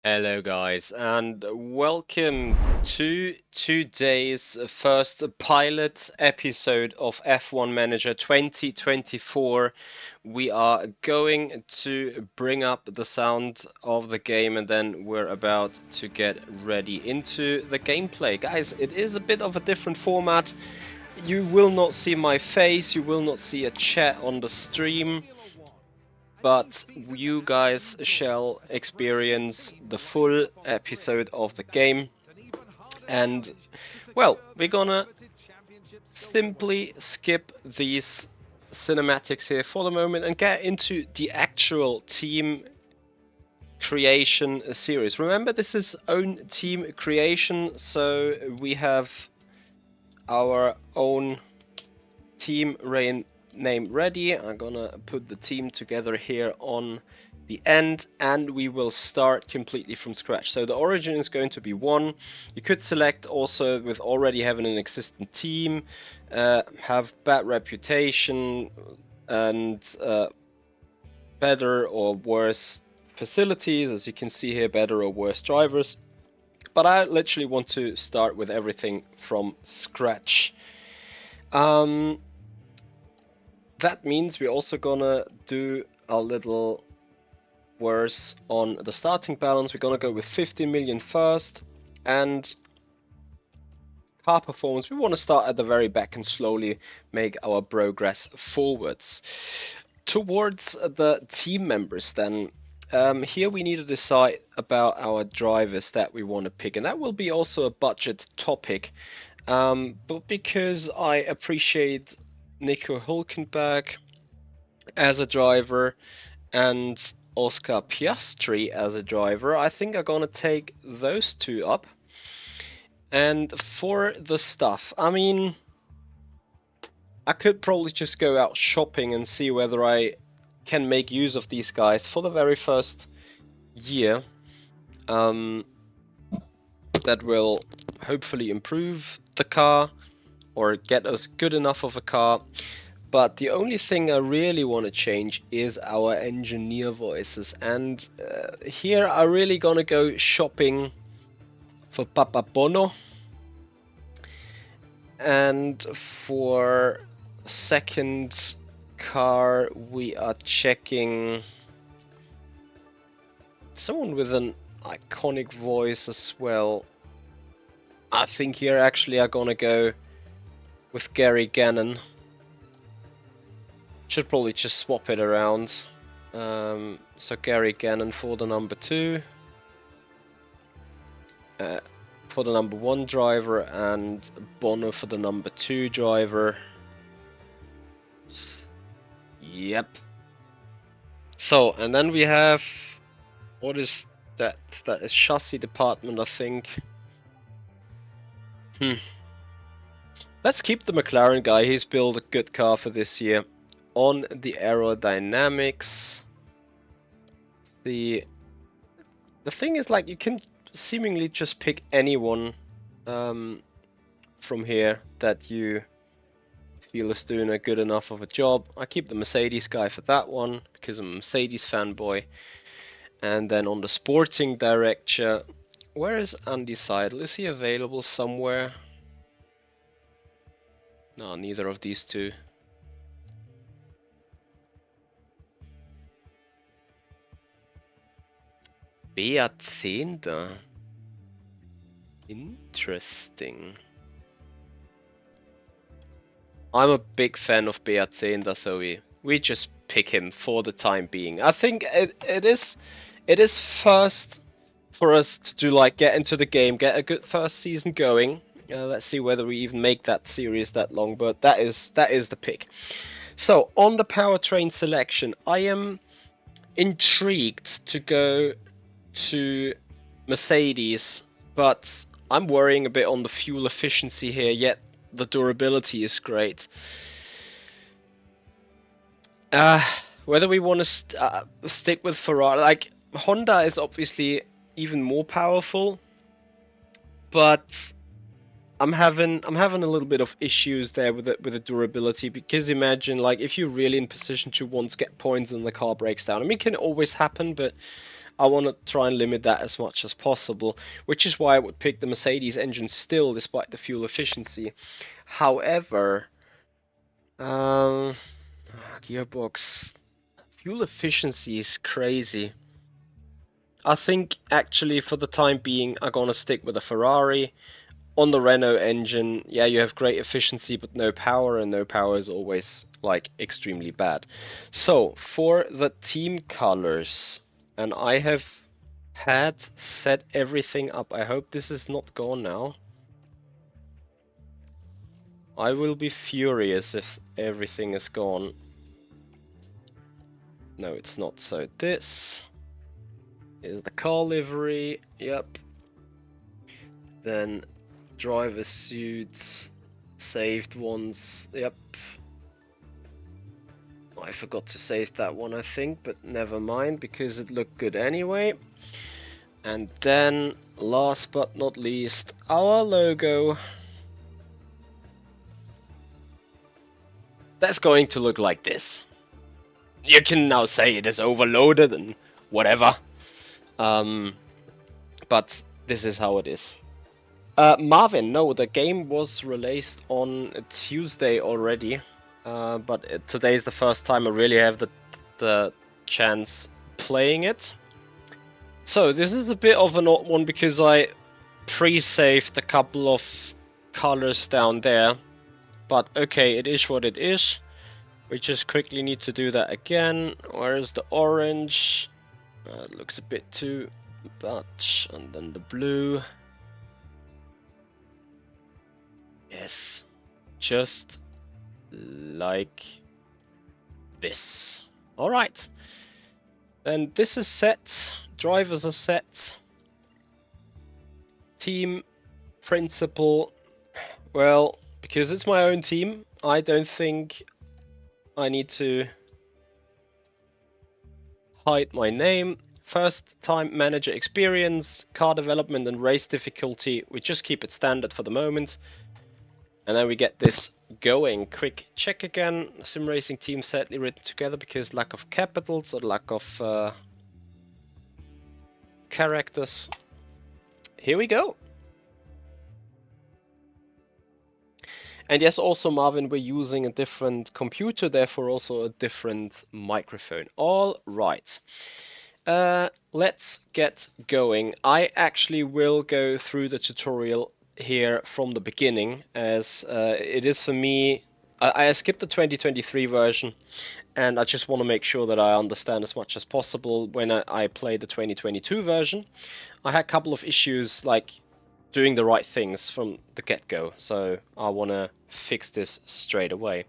Hello guys, and welcome to today's first pilot episode of F1 Manager 2024. We are going to bring up the sound of the game and then we're about to get ready into the gameplay. Guys, it is a bit of a different format. You will not see my face, you will not see a chat on the stream, but you guys shall experience the full episode of the game. And, well, we're gonna simply skip these cinematics here for the moment and get into the actual team creation series. Remember, this is own team creation, so we have our own team name ready. I'm gonna put the team together here on the end and we will start completely from scratch. So the origin is going to be 1. You could select also with already having an existing team, have bad reputation and better or worse facilities, as you can see here, better or worse drivers. But I literally want to start with everything from scratch. That means we're also gonna do a little worse on the starting balance. We're gonna go with 15 million first, and car performance, we want to start at the very back and slowly make our progress forwards. Towards the team members then, here we need to decide about our drivers that we want to pick, and that will be also a budget topic. But because I appreciate Nico Hülkenberg as a driver and Oscar Piastri as a driver, I think I'm gonna take those two up. And for the stuff, I mean, I could probably just go out shopping and see whether I can make use of these guys for the very first year. That will hopefully improve the car or get us good enough of a car. But the only thing I really want to change is our engineer voices, and here I'm really gonna go shopping for Papa Bono. And for second car we are checking someone with an iconic voice as well. I think here actually I'm gonna go with Gary Gannon. Should probably just swap it around. So Gary Gannon for the number 2. For the number 1 driver, and Bono for the number 2 driver. Yep. So, and then we have, what is that? That is chassis department, I think. Let's keep the McLaren guy. He's built a good car for this year. On the aerodynamics, the thing is, like, you can seemingly just pick anyone from here that you feel is doing a good enough of a job. I keep the Mercedes guy for that one because I'm a Mercedes fanboy. And then on the sporting director, where is Andy Seidel? Is he available somewhere? No, neither of these two. Beat10. Interesting. I'm a big fan of Beat10, so we just pick him for the time being. I think it is first for us to like get into the game, get a good first season going. Let's see whether we even make that series that long, but that is the pick. So on the powertrain selection, I am intrigued to go to Mercedes, but I'm worrying a bit on the fuel efficiency here, yet the durability is great. Whether we want to stick with Ferrari, like Honda is obviously even more powerful, but I'm having a little bit of issues there with the durability, because imagine, like, if you're really in position to once get points and the car breaks down. I mean, it can always happen, but I want to try and limit that as much as possible, which is why I would pick the Mercedes engine still, despite the fuel efficiency. However, gearbox fuel efficiency is crazy. I think actually for the time being I'm gonna stick with a Ferrari. On the Renault engine, yeah, you have great efficiency but no power, and no power is always like extremely bad. So for the team colors, and I have had set everything up. I hope this is not gone now. I will be furious if everything is gone. No, it's not. So this is the car livery. Yep. Then driver suits, saved ones. Yep. I forgot to save that one, I think, but never mind, because it looked good anyway. And then, last but not least, our logo. That's going to look like this. You can now say it is overloaded and whatever. But this is how it is. Marvin, no, the game was released on Tuesday already. But today is the first time I really have the chance playing it. So this is a bit of an odd one because I pre-saved a couple of colors down there. But okay, it is what it is. We just quickly need to do that again. Where is the orange? It looks a bit too much. And then the blue. Yes, just like this. Alright. And this is set. Drivers are set. Team principal. Well, because it's my own team, I don't think I need to hide my name. First time manager experience, car development and race difficulty. We just keep it standard for the moment. And then we get this going. Quick check again. Simracing team sadly written together because lack of capitals or lack of characters. Here we go. And yes, also Marvin, we're using a different computer, therefore also a different microphone. All right. Let's get going. I actually will go through the tutorial here from the beginning, as it is for me. I skipped the 2023 version, and I just want to make sure that I understand as much as possible when I play the 2022 version. I had a couple of issues like doing the right things from the get-go, so I want to fix this straight away.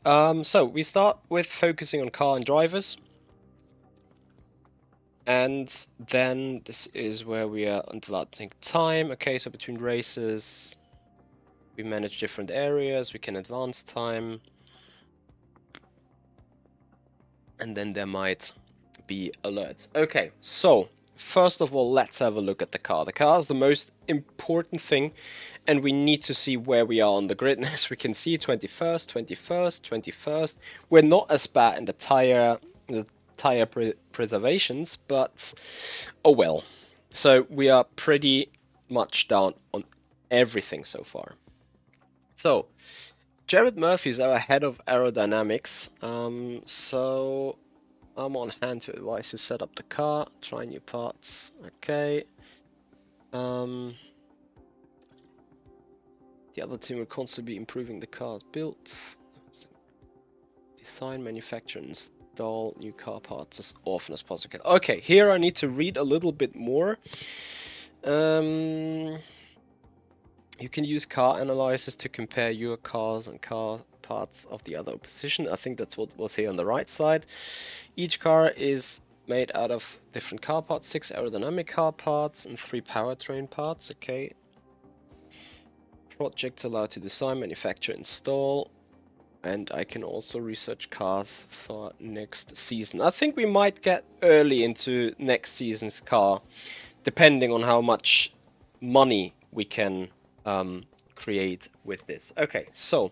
So we start with focusing on car and drivers. And then this is where we are until I think time. Okay, so between races, We manage different areas, we can advance time. And then there might be alerts. Okay, so first of all, let's have a look at the car. The car is the most important thing, and we need to see where we are on the grid. As we can see, 21st, 21st, 21st. We're not as bad in the tire preservations, but oh well. So we are pretty much down on everything so far. So Jared Murphy is our head of aerodynamics. So I'm on hand to advise you set up the car, try new parts. Okay. The other team will constantly be improving the car's built. Design, manufacture, and install new car parts as often as possible. Okay, here I need to read a little bit more. You can use car analyzers to compare your cars and car parts of the other opposition. I think that's what was here on the right side. Each car is made out of different car parts, 6 aerodynamic car parts and 3 powertrain parts. Okay. Projects allowed to design, manufacture, install. And I can also research cars for next season. I think we might get early into next season's car, depending on how much money we can create with this. Okay, so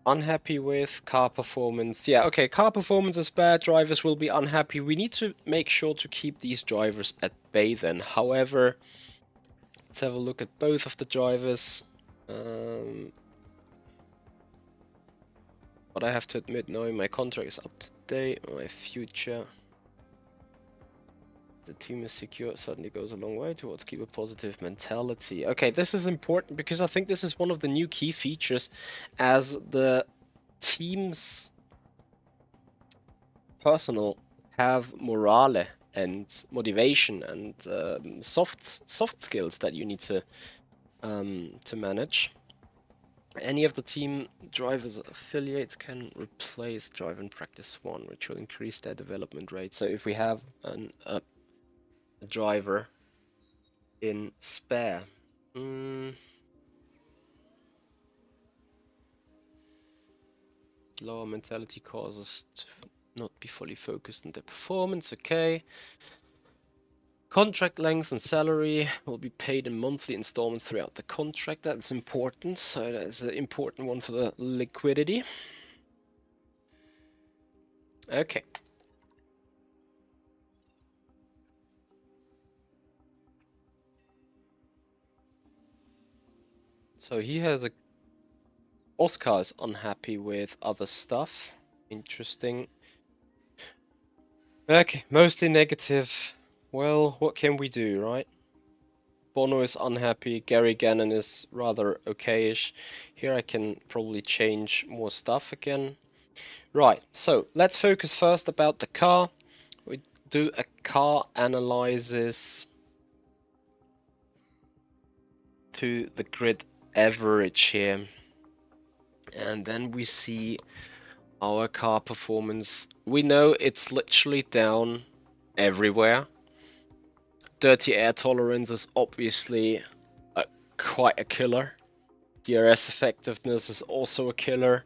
unhappy with car performance. Yeah, okay, car performance is bad. Drivers will be unhappy. We need to make sure to keep these drivers at bay then. However, let's have a look at both of the drivers. But I have to admit, knowing my contract is up to date, my future, the team is secure, certainly goes a long way towards keep a positive mentality. Okay, this is important because I think this is one of the new key features as the team's personnel have morale and motivation and soft skills that you need to manage. Any of the team drivers affiliates can replace drive in practice 1, which will increase their development rate. So if we have a driver in spare, lower mentality causes to not be fully focused on their performance. Okay. Contract length and salary will be paid in monthly installments throughout the contract. That's important. So that's an important one for the liquidity. Okay. So he has a... Oscar is unhappy with other stuff. Interesting. Okay, mostly negative. Well, what can we do, right? Bono is unhappy. Gary Gannon is rather okayish. Here I can probably change more stuff again. Right, so let's focus first about the car. We do a car analysis to the grid average here. And then we see our car performance. We know it's literally down everywhere. Dirty air tolerance is obviously quite a killer. DRS effectiveness is also a killer.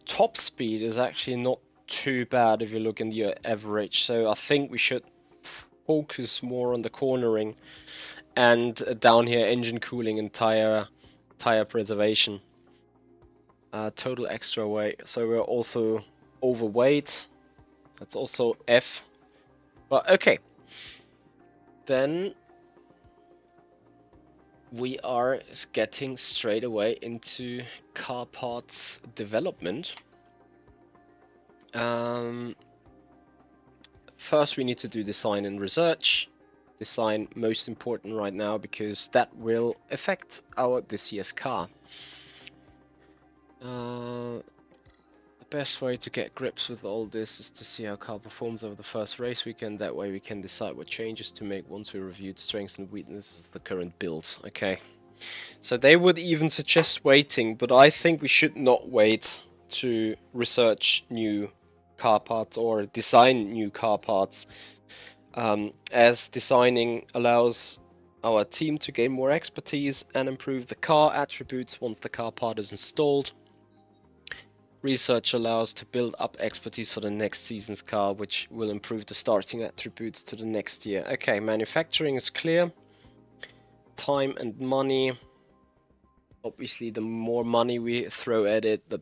Top speed is actually not too bad if you look in the average, so I think we should focus more on the cornering and down here engine cooling and tire preservation. Total extra weight, so we're also overweight. That's also F. But okay, then we are getting straight away into car parts development. First we need to do design and research. Design most important right now because that will affect this year's car. The best way to get grips with all this is to see how car performs over the first race weekend. That way we can decide what changes to make once we reviewed strengths and weaknesses of the current build. Okay, so they would even suggest waiting, but I think we should not wait to research new car parts or design new car parts, as designing allows our team to gain more expertise and improve the car attributes once the car part is installed. Research allows to build up expertise for the next season's car, which will improve the starting attributes to the next year. Okay, manufacturing is clear. Time and money. Obviously, the more money we throw at it, the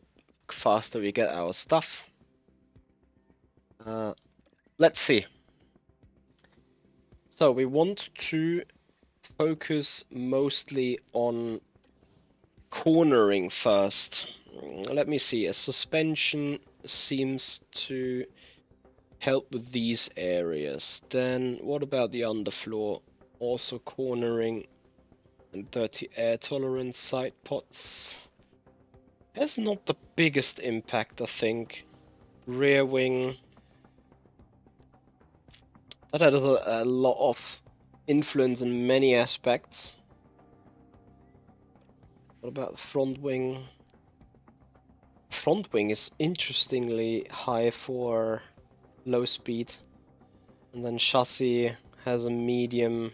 faster we get our stuff. Let's see. So we want to focus mostly on cornering first. Let me see. A suspension seems to help with these areas. Then what about the underfloor? Also cornering and dirty air tolerance side pots. Has not the biggest impact, I think. Rear wing. That had a lot of influence in many aspects. What about the front wing? Front wing is interestingly high for low speed, and then chassis has a medium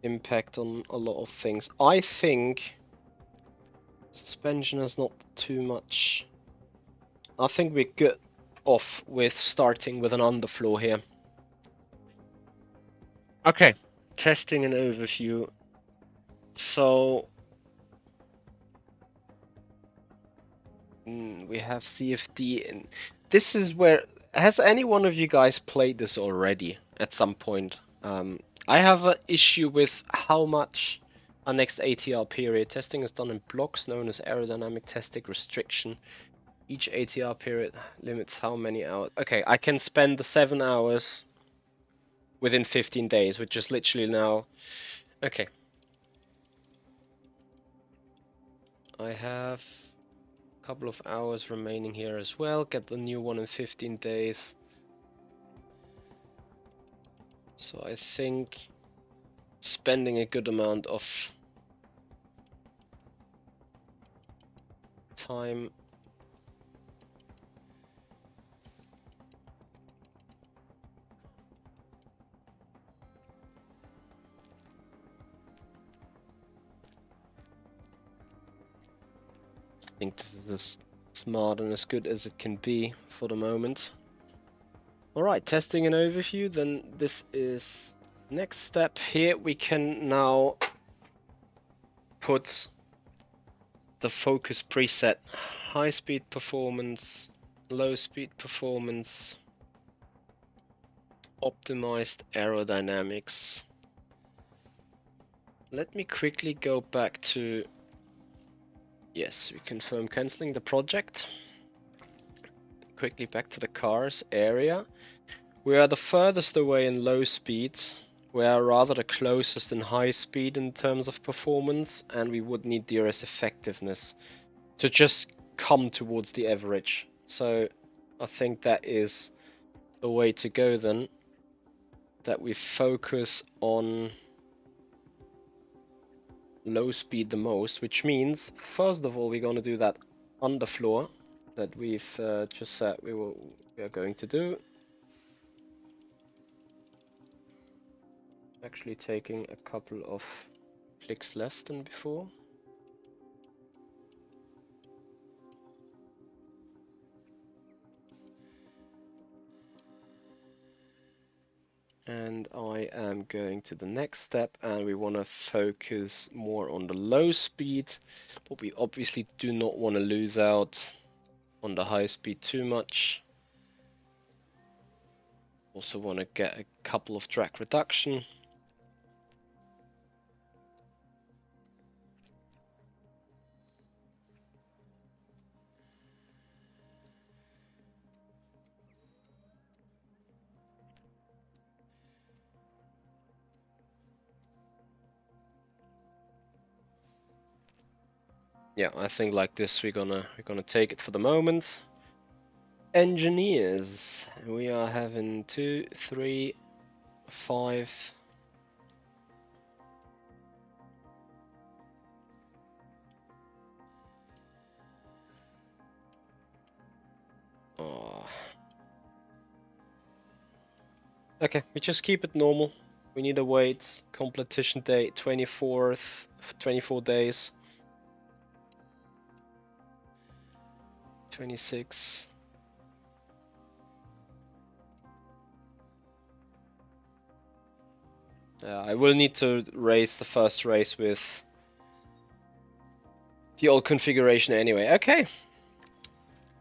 impact on a lot of things. I think suspension has not too much. I think we're good off with starting with an underfloor here. Okay, testing and overview. So we have CFD, and this is where, has any one of you guys played this already at some point? I have an issue with how much our next ATR period testing is done in blocks known as aerodynamic testing restriction. Each ATR period limits how many hours. Okay, I can spend the 7 hours within 15 days, which is literally now. Okay. I have a couple of hours remaining here as well. Get the new one in 15 days. So I think spending a good amount of time I think this is as smart and as good as it can be for the moment. Alright, testing an overview, then this is next step. Here we can now put the focus preset. High speed performance, low speed performance, optimized aerodynamics. Let me quickly go back to, yes, we confirm cancelling the project. Quickly back to the cars area. We are the furthest away in low speed. We are rather the closest in high speed in terms of performance, and we would need DRS effectiveness to just come towards the average. So I think that is the way to go then, that we focus on low speed the most, which means first of all we're going to do that underfloor that we've just said we are going to do. Actually taking a couple of clicks less than before. And I am going to the next step, and we want to focus more on the low speed, but we obviously do not want to lose out on the high speed too much. Also want to get a couple of drag reduction. Yeah, I think like this we're gonna take it for the moment. Engineers, we are having 2, 3, 5. Oh. Okay, we just keep it normal. We need to wait. Competition date 24th, 24 days. 26. I will need to race the first race with the old configuration anyway. Okay.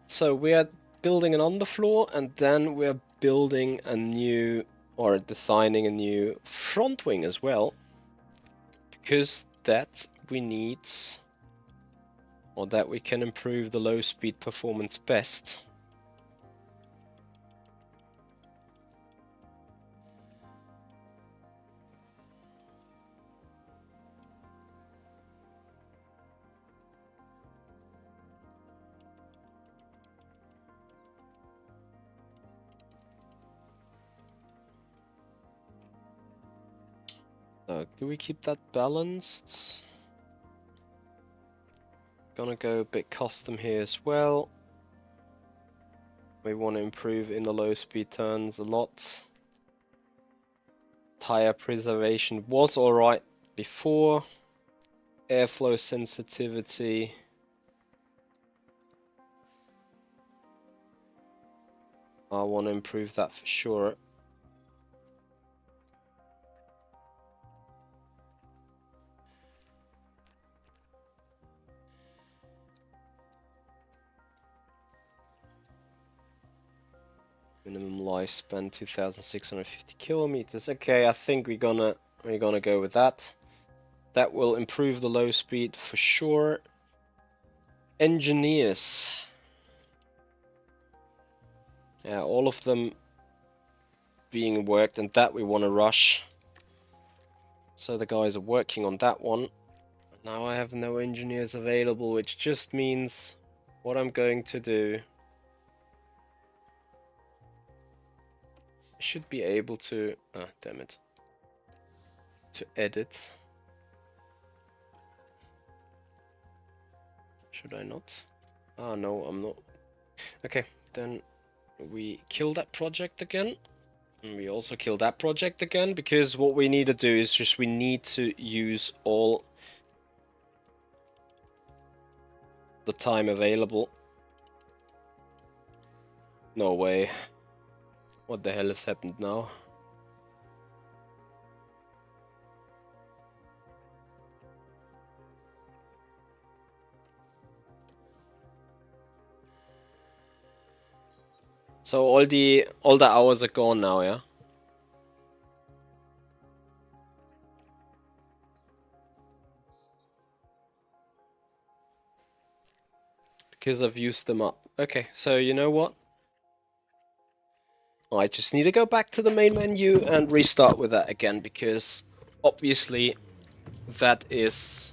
So we are building an underfloor, and then we're building a new, or designing a new front wing as well. Because that we need, or that we can improve the low speed performance best. So, do we keep that balanced? Gonna go a bit custom here as well. We want to improve in the low speed turns a lot. Tire preservation was alright before. Airflow sensitivity. I want to improve that for sure. Minimum lifespan 2,650 kilometers. Okay, I think we're gonna go with that. That will improve the low speed for sure. Engineers. Yeah, all of them being worked, and that we want to rush. So the guys are working on that one. Now I have no engineers available, which just means what I'm going to do. I should be able to, damn it, to edit. Should I not? Ah, no, I'm not. Okay, then we kill that project again. And we also kill that project again, because what we need to do is just we need to use all the time available. No way. What the hell has happened now? So all the hours are gone now, yeah? Because I've used them up. Okay, so you know what? I just need to go back to the main menu and restart with that again, because obviously that is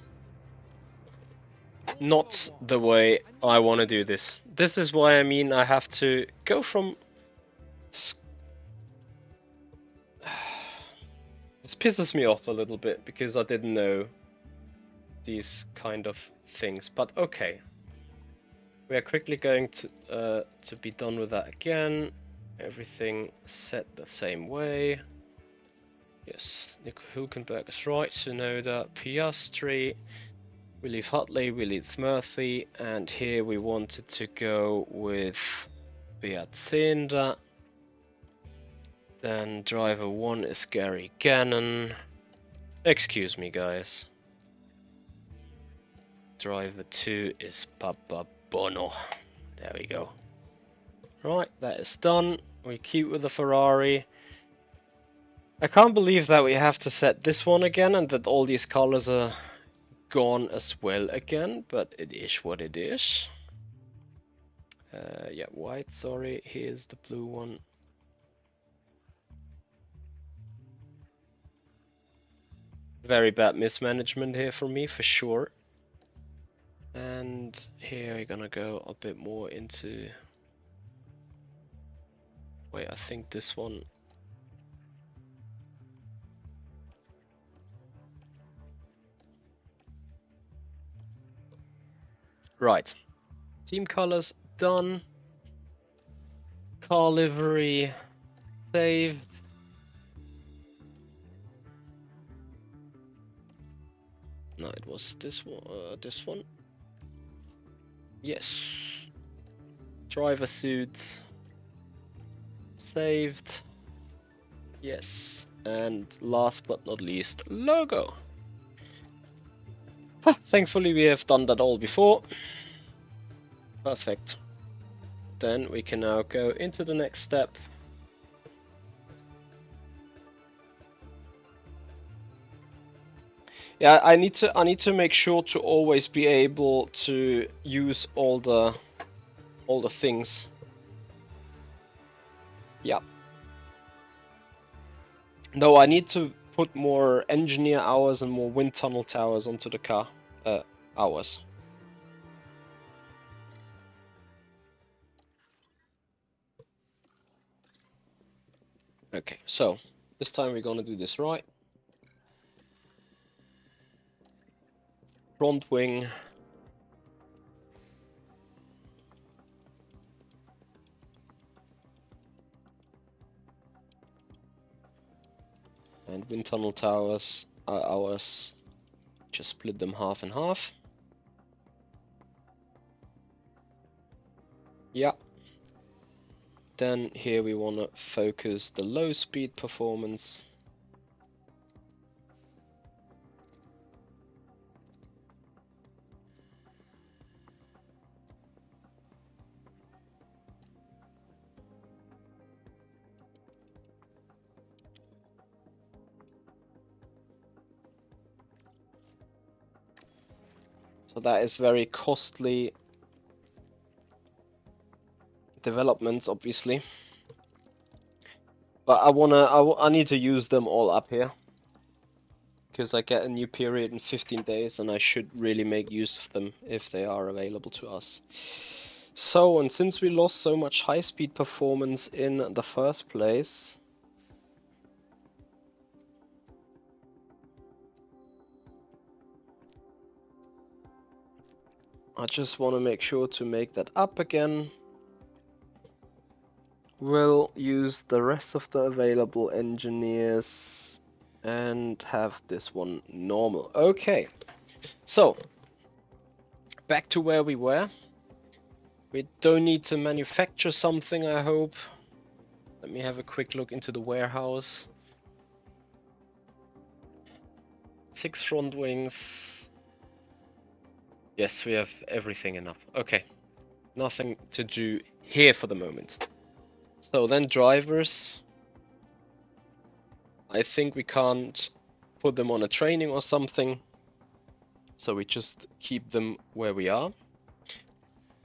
not the way I want to do this. This is why I mean I have to go from... This pisses me off a little bit because I didn't know these kind of things, but okay. We are quickly going to be done with that again. Everything set the same way. Yes, Nico Hulkenberg is right, Tsunoda, Piastri. We leave Hutley, we leave Murphy, and here we wanted to go with Piacenza. Then driver 1 is Gary Gannon. Excuse me, guys. Driver 2 is Papa Bono. There we go. Right, that is done. We keep with the Ferrari. I can't believe that we have to set this one again and that all these colors are gone as well again, but it is what it is. Yeah, white, sorry. Here's the blue one. Very bad mismanagement here from me, for sure. And here we're gonna go a bit more into... Wait, I think this one... Right. Team colors done. Car livery saved. No, it was this one. This one. Yes. Driver suit. Saved. Yes. And last but not least, logo. Thankfully, we have done that all before. Perfect. Then we can now go into the next step. Yeah, I need to make sure to always be able to use all the things. Yeah. No, I need to put more engineer hours and more wind tunnel towers onto the car hours. Okay, so this time we're gonna do this right. Front wing. And wind tunnel towers are ours. Just split them half and half. Yeah. Then here we want to focus the low speed performance. So that is very costly developments, obviously. But I need to use them all up here. Because I get a new period in 15 days and I should really make use of them if they are available to us. So, and since we lost so much high speed performance in the first place, I just want to make sure to make that up again. We'll use the rest of the available engineers and have this one normal. Okay, so back to where we were. We don't need to manufacture something, I hope. Let me have a quick look into the warehouse. 6 front wings. Yes, we have everything enough. Okay, nothing to do here for the moment. So then drivers. I think we can't put them on a training or something. So we just keep them where we are.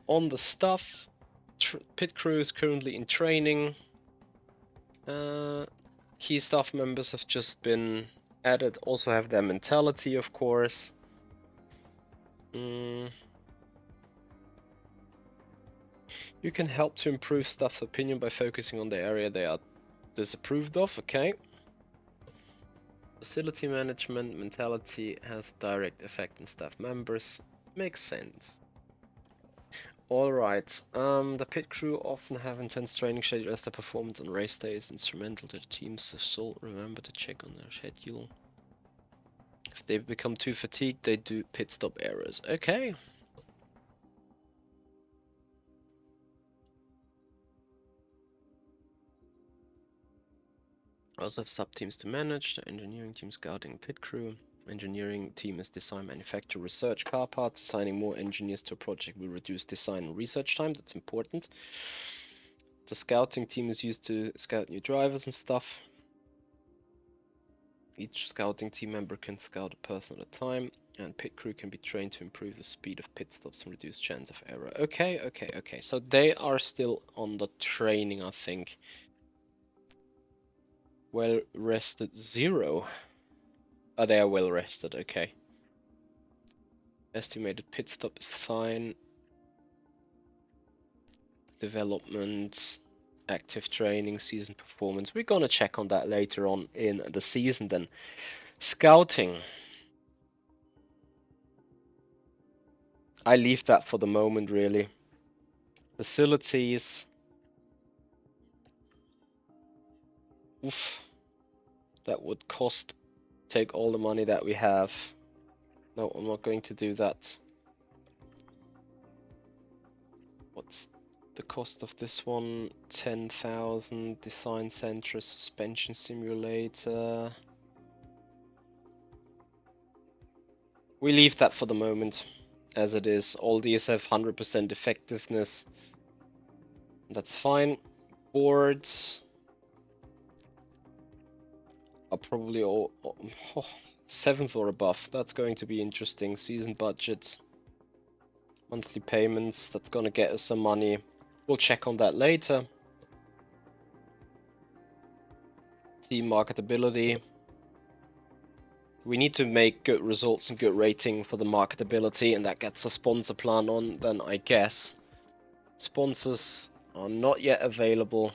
On the staff, pit crew is currently in training. Key staff members have just been added, also have their mentality, of course. You can help to improve staff's opinion by focusing on the area they are disapproved of, okay. Facility management, mentality has a direct effect on staff members. Makes sense. Alright, the pit crew often have intense training schedule as their performance on race day is instrumental to the teams, so remember to check on their schedule. If they become too fatigued, they do pit stop errors. Okay. Also have sub-teams to manage, the engineering team, scouting, pit crew. Engineering team is design, manufacture, research car parts. Assigning more engineers to a project will reduce design and research time, that's important. The scouting team is used to scout new drivers and stuff. Each scouting team member can scout a person at a time, and pit crew can be trained to improve the speed of pit stops and reduce chance of error. Okay, so they are still on the training, I think. Well rested 0. Oh, they are well rested, okay. Estimated pit stop is fine. Development, active training, season performance. We're gonna check on that later on in the season then. Scouting. I leave that for the moment, really. Facilities. Oof. That would take all the money that we have. No, I'm not going to do that. What's the cost of this one? 10,000. Design center, suspension simulator. We leave that for the moment as it is. All these have 100% effectiveness. That's fine. Boards are probably all 7th or above. That's going to be interesting. Season budget, monthly payments. That's gonna get us some money. We'll check on that later. Team marketability. We need to make good results and good rating for the marketability, and that gets a sponsor plan on, then I guess. Sponsors are not yet available.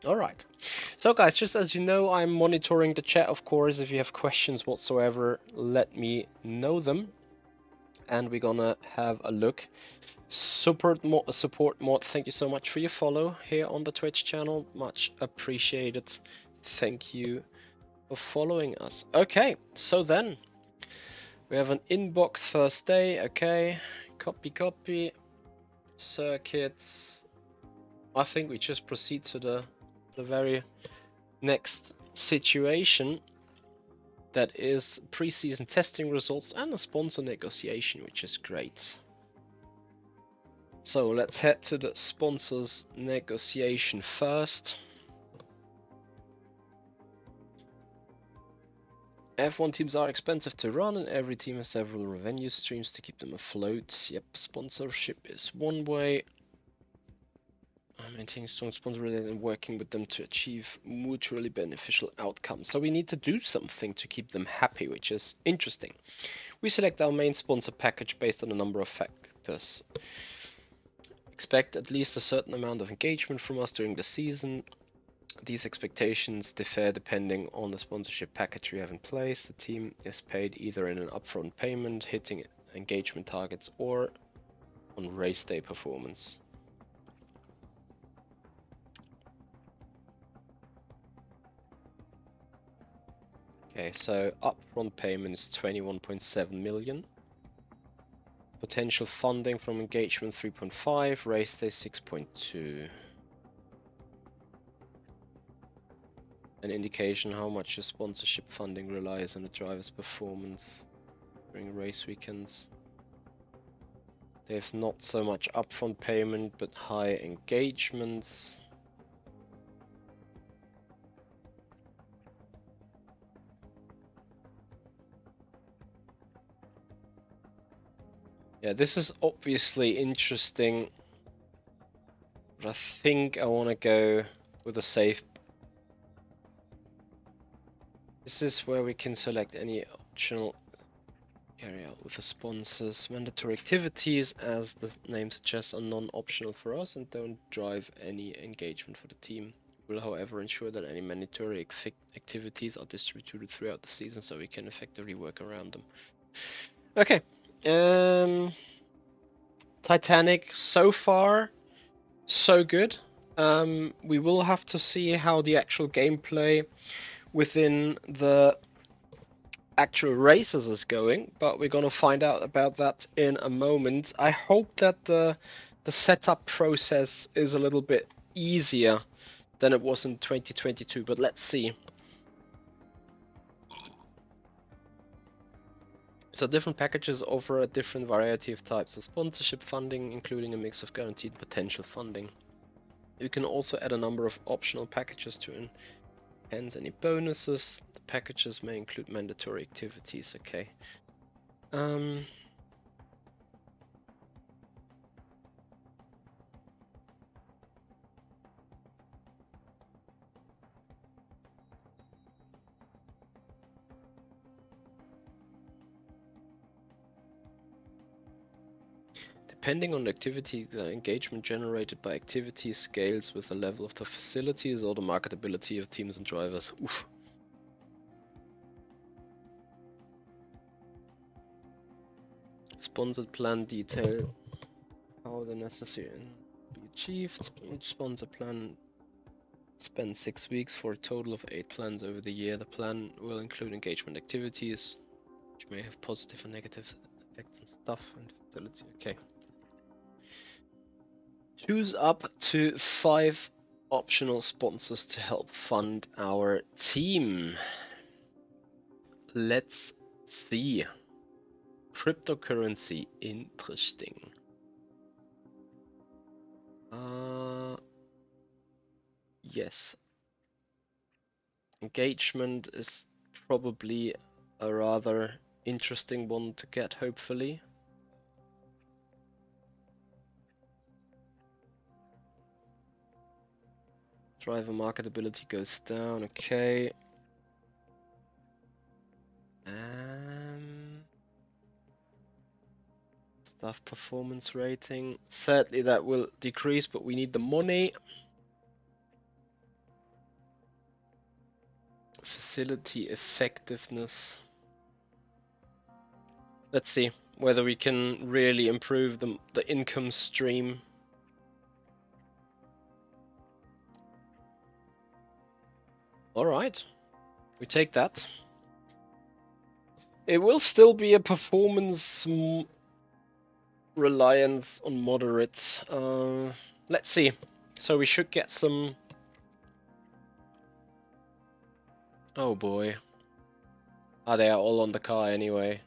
Alright. So guys, just as you know, I'm monitoring the chat, of course. If you have questions whatsoever, let me know them. And we're gonna have a look. Support mod, thank you so much for your follow here on the Twitch channel. Much appreciated. Thank you for following us. Okay, so then we have an inbox first day. Okay, copy circuits. I think we just proceed to the very next situation, that is preseason testing results and a sponsor negotiation, which is great. So let's head to the sponsors negotiation first. F1 teams are expensive to run, and every team has several revenue streams to keep them afloat. Yep, sponsorship is one way. Maintaining strong sponsor relations and working with them to achieve mutually beneficial outcomes. So we need to do something to keep them happy, which is interesting. We select our main sponsor package based on a number of factors. Expect at least a certain amount of engagement from us during the season. These expectations differ depending on the sponsorship package we have in place. The team is paid either in an upfront payment, hitting engagement targets, or on race day performance. Okay, so upfront payment is 21.7 million. Potential funding from engagement 3.5, race day 6.2. An indication how much your sponsorship funding relies on the driver's performance during race weekends. They have not so much upfront payment, but high engagements. Yeah, this is obviously interesting, but I think I want to go with a safe. This is where we can select any optional carry out with the sponsors. Mandatory activities, as the name suggests, are non-optional for us and don't drive any engagement for the team. We will, however, ensure that any mandatory activities are distributed throughout the season so we can effectively work around them. Okay. Titanic, so far, so good. We will have to see how the actual gameplay within the actual races is going, but we're gonna find out about that in a moment. I hope that the setup process is a little bit easier than it was in 2022, but let's see. So different packages offer a different variety of types of sponsorship funding, including a mix of guaranteed potential funding. You can also add a number of optional packages to enhance any bonuses. The packages may include mandatory activities. Okay. Depending on the activity, the engagement generated by activity scales with the level of the facilities or the marketability of teams and drivers. Oof. Sponsored plan detail. How the necessary be achieved. Each sponsor plan spends 6 weeks for a total of 8 plans over the year. The plan will include engagement activities, which may have positive and negative effects and stuff and facility. Okay. Choose up to 5 optional sponsors to help fund our team. Let's see. Cryptocurrency, interesting. Yes. Engagement is probably a rather interesting one to get, hopefully. Driver marketability goes down, okay. Staff performance rating. Sadly that will decrease, but we need the money. Facility effectiveness. Let's see whether we can really improve the income stream. Alright, we take that. It will still be a performance reliance on moderate. Let's see. So we should get some... Oh boy. Ah, they are all on the car anyway.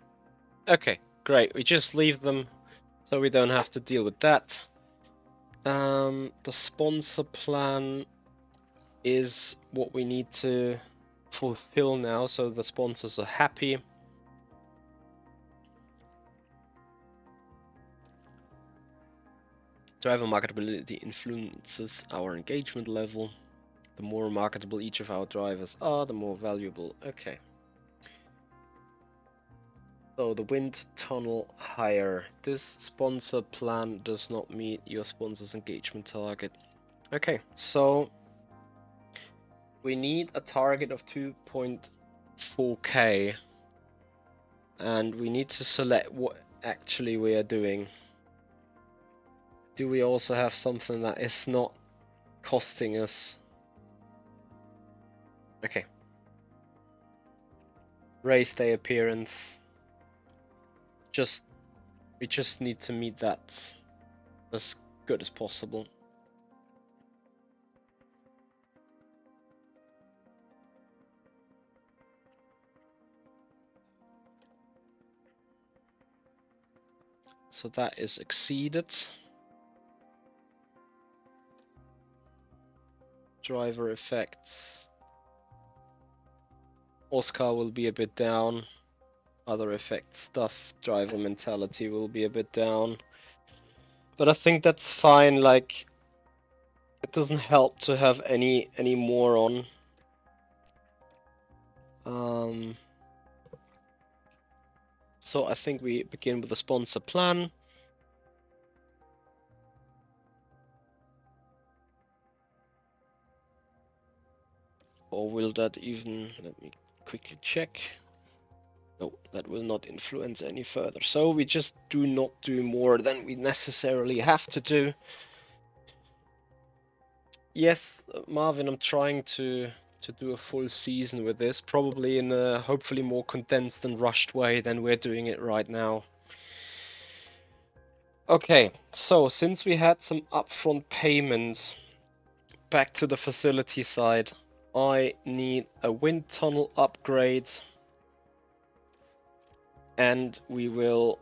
Okay, great. We just leave them so we don't have to deal with that. The sponsor plan is what we need to fulfill now, so the sponsors are happy. Driver marketability influences our engagement level. The more marketable each of our drivers are, the more valuable. Okay. So the wind tunnel hire. This sponsor plan does not meet your sponsor's engagement target. Okay, so we need a target of 2.4k, and we need to select what actually we are doing. Do we also have something that is not costing us? Okay. Race day appearance. We just need to meet that as good as possible. So that is exceeded. Driver effects. Oscar will be a bit down. Other effect stuff, driver mentality will be a bit down. But I think that's fine, like it doesn't help to have any more on. So I think we begin with the sponsor plan. Or will that even, let me quickly check. No, that will not influence any further. So we just do not do more than we necessarily have to do. Yes, Marvin, I'm trying to do a full season with this, probably in a hopefully more condensed and rushed way than we're doing it right now. Okay, so since we had some upfront payments, back to the facility side, I need a wind tunnel upgrade, and we will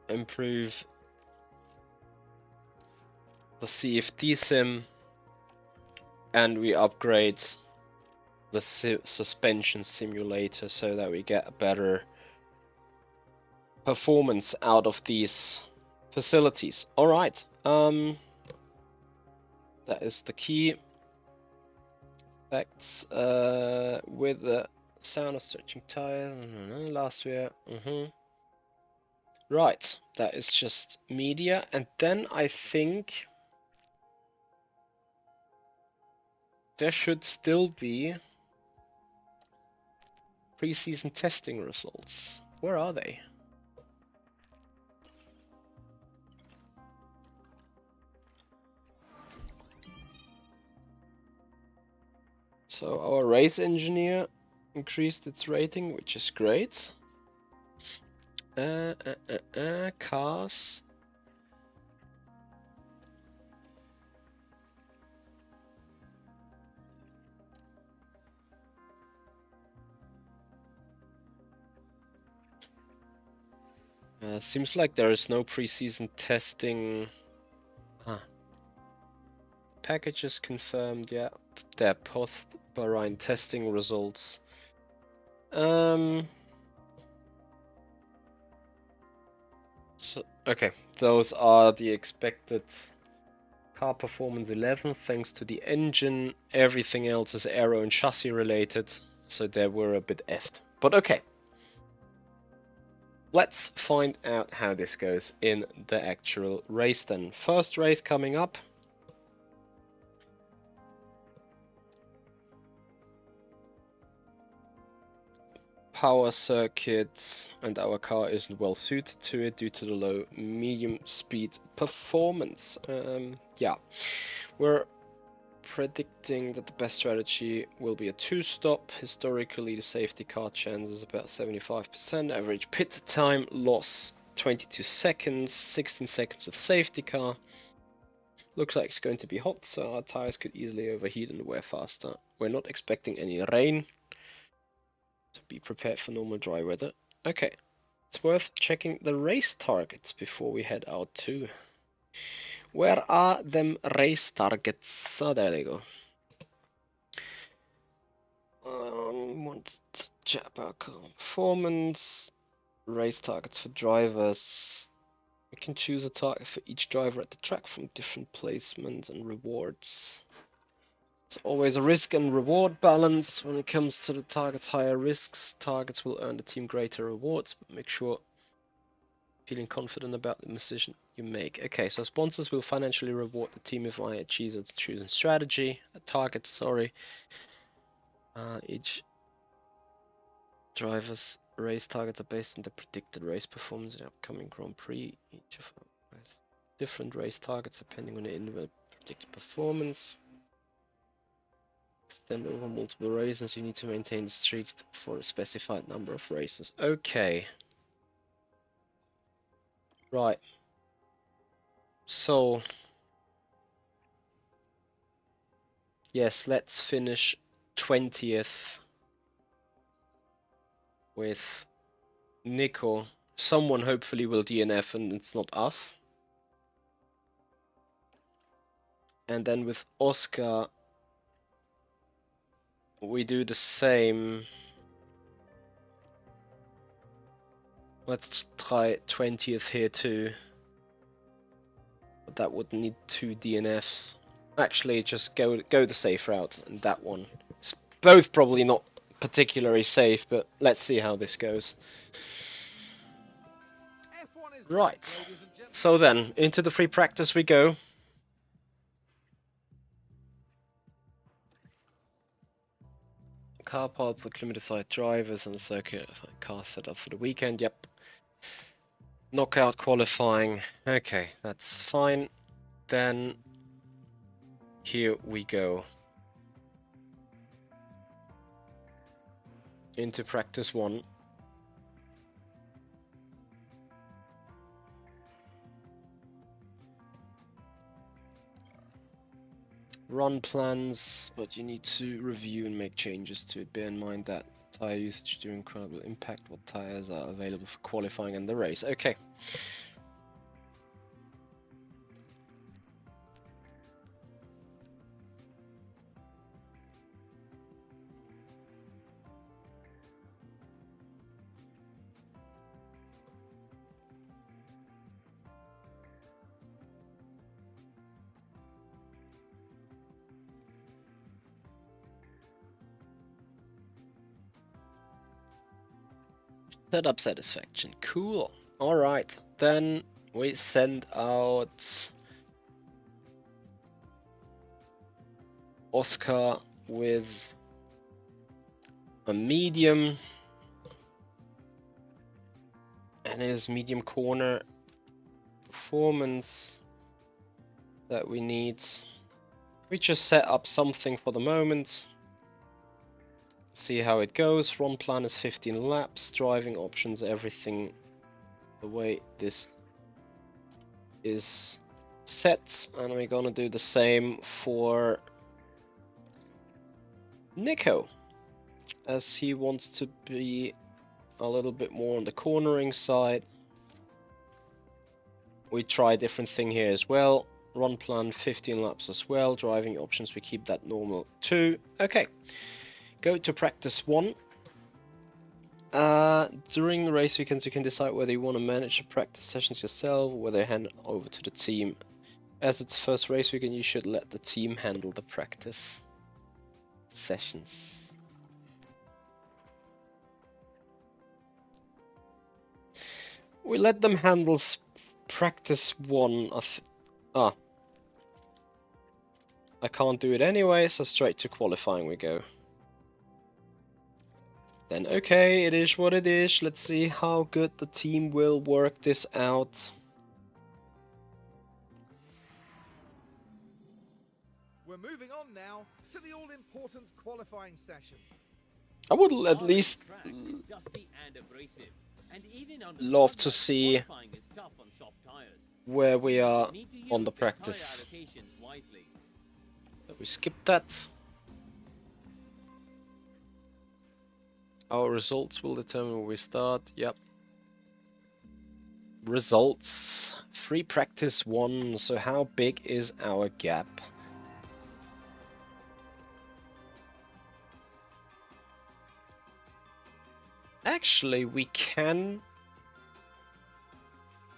improve the CFD sim, and we upgrade the suspension simulator so that we get a better performance out of these facilities. All right, that is the key. Effects with the sound of stretching tire. Last year. Right, that is just media, and then I think there should still be pre-season testing results. Where are they? So our race engineer increased its rating, which is great. Cars. Seems like there is no preseason testing. Packages confirmed, yeah. Their post-Bahrain testing results. Okay, those are the expected car performance 11 thanks to the engine. Everything else is aero and chassis related, so they were a bit effed. But okay. Let's find out how this goes in the actual race then. First race coming up. Power circuit, and our car isn't well suited to it due to the low medium speed performance. Yeah, we're predicting that the best strategy will be a two-stop. Historically, the safety car chance is about 75%. Average pit time loss 22 seconds, 16 seconds of safety car. Looks like it's going to be hot, so our tires could easily overheat and wear faster. We're not expecting any rain, so be prepared for normal dry weather. Okay, it's worth checking the race targets before we head out too. Where are them race targets? Oh, there they go. Want to chat about performance, race targets for drivers. We can choose a target for each driver at the track from different placements and rewards. It's always a risk and reward balance when it comes to the targets. Higher risks targets will earn the team greater rewards, but make sure feeling confident about the decision you make. Okay, so sponsors will financially reward the team if I choose a chosen strategy, a target, sorry. Each driver's race targets are based on the predicted race performance in the upcoming Grand Prix. Each of them has different race targets depending on the individual predicted performance. Extend over multiple races, you need to maintain the streak for a specified number of races. Okay. Right. So, yes, let's finish 20th with Nico. Someone hopefully will DNF and it's not us. And then with Oscar, we do the same. Let's try 20th here too. But that would need 2 DNFs. Actually, just go the safe route, and that one. It's both probably not particularly safe, but let's see how this goes. Right, so then, into the free practice we go. Car parts, acclimatized drivers, and circuit car setup for the weekend, yep. Knockout qualifying, okay, that's fine. Then, here we go. Into practice 1. Run plans, but you need to review and make changes to it. Bear in mind that tire usage during incredible impact what tires are available for qualifying and the race. Okay. Setup satisfaction, cool. Alright, then we send out Oscar with a medium and his medium corner performance that we need. We just set up something for the moment. See how it goes. Run plan is 15 laps. Driving options, everything the way this is set, and we're gonna do the same for Nico, as he wants to be a little bit more on the cornering side. We try a different thing here as well. Run plan 15 laps as well. Driving options, we keep that normal too. Okay, go to practice 1. During the race weekends, you can decide whether you want to manage the practice sessions yourself or whether you hand over to the team. As it's first race weekend, you should let the team handle the practice sessions. We let them handle practice 1. I can't do it anyway, so straight to qualifying we go. Then okay, it is what it is. Let's see how good the team will work this out. We're moving on now to the all-important qualifying session. I would at least love to see where we are on the practice. We skip that. Our results will determine where we start. Yep. Results. Free practice 1. So how big is our gap? Actually, we can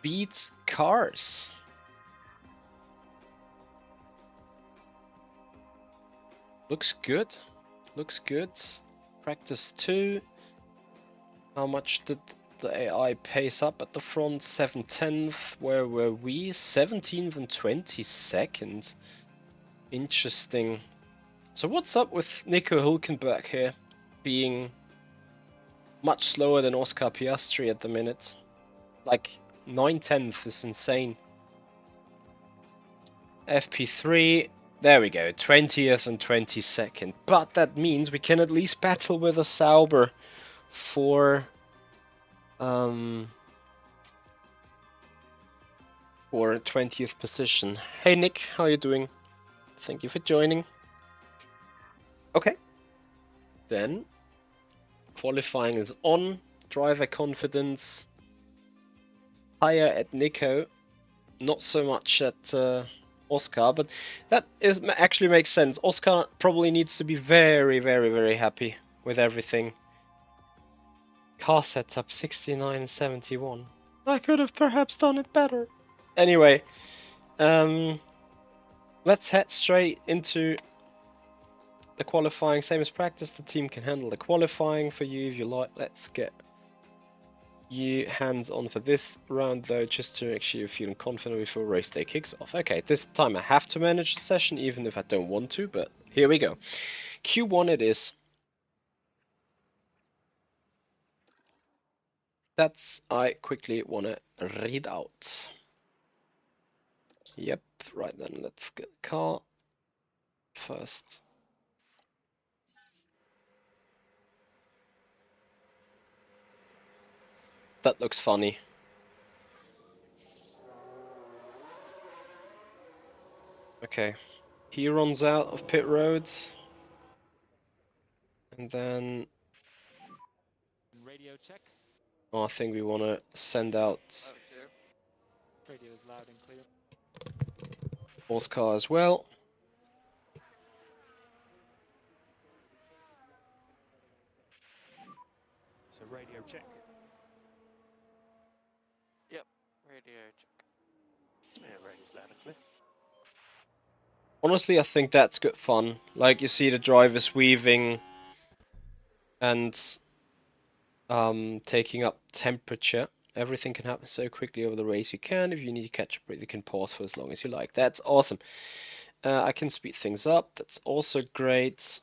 beat cars. Looks good. Looks good. Practice 2. How much did the AI pace up at the front? 7/10. Where were we? 17th and 22nd. Interesting. So what's up with Nico Hülkenberg here being much slower than Oscar Piastri at the minute? Like 9/10 is insane. FP3, there we go, 20th and 22nd. But that means we can at least battle with a Sauber for 20th position. Hey Nick, how are you doing? Thank you for joining. Okay. Then qualifying is on. Driver confidence higher at Nico, not so much at Oscar, but that actually makes sense. Oscar probably needs to be very, very, very happy with everything. Car setup 69 and 71. I could have perhaps done it better. Anyway, let's head straight into the qualifying. Same as practice, the team can handle the qualifying for you if you like. Let's get you hands on for this round though, just to make sure you're feeling confident before race day kicks off. Okay, this time I have to manage the session even if I don't want to, but here we go. Q1 it is. That's I quickly want to read out. Yep, right then, let's get the car first. That looks funny. Okay, he runs out of pit roads, and then radio check. I think we want to send out Radio is loud and clear. Oscar as well. So radio check. Yep, radio check. Yeah, radio's loud and clear. Honestly, I think that's good fun. Like, you see the drivers weaving and taking up temperature. Everything can happen so quickly over the race. You can, if you need to catch a break, you can pause for as long as you like. That's awesome. I can speed things up. That's also great.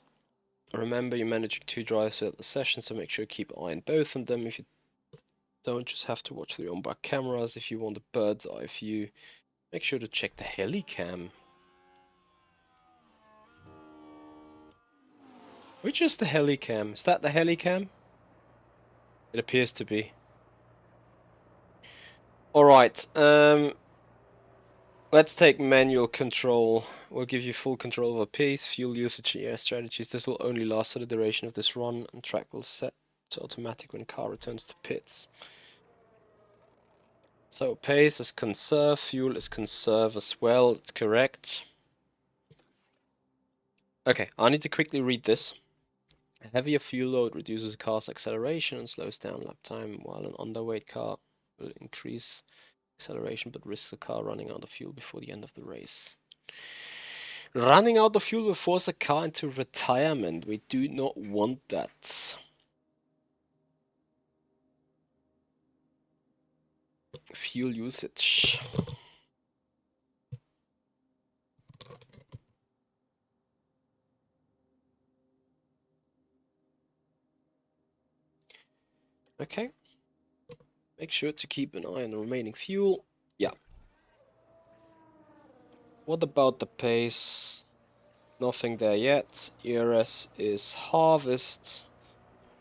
Remember, you're managing 2 drivers throughout the session, so make sure you keep an eye on both of them. If you don't just have to watch the onboard cameras, if you want a bird's eye view, make sure to check the helicam. Which is the helicam? Is that the helicam? It appears to be. Alright, let's take manual control. We'll give you full control over pace, fuel usage, and air strategies. This will only last for the duration of this run, and track will set to automatic when car returns to pits. So pace is conserve, fuel is conserve as well, it's correct. Okay, I need to quickly read this. A heavier fuel load reduces a car's acceleration and slows down lap time, while an underweight car will increase acceleration but risks the car running out of fuel before the end of the race. Running out of fuel will force a car into retirement. We do not want that. Fuel usage. Okay. Make sure to keep an eye on the remaining fuel. Yeah. What about the pace? Nothing there yet. ERS is harvest.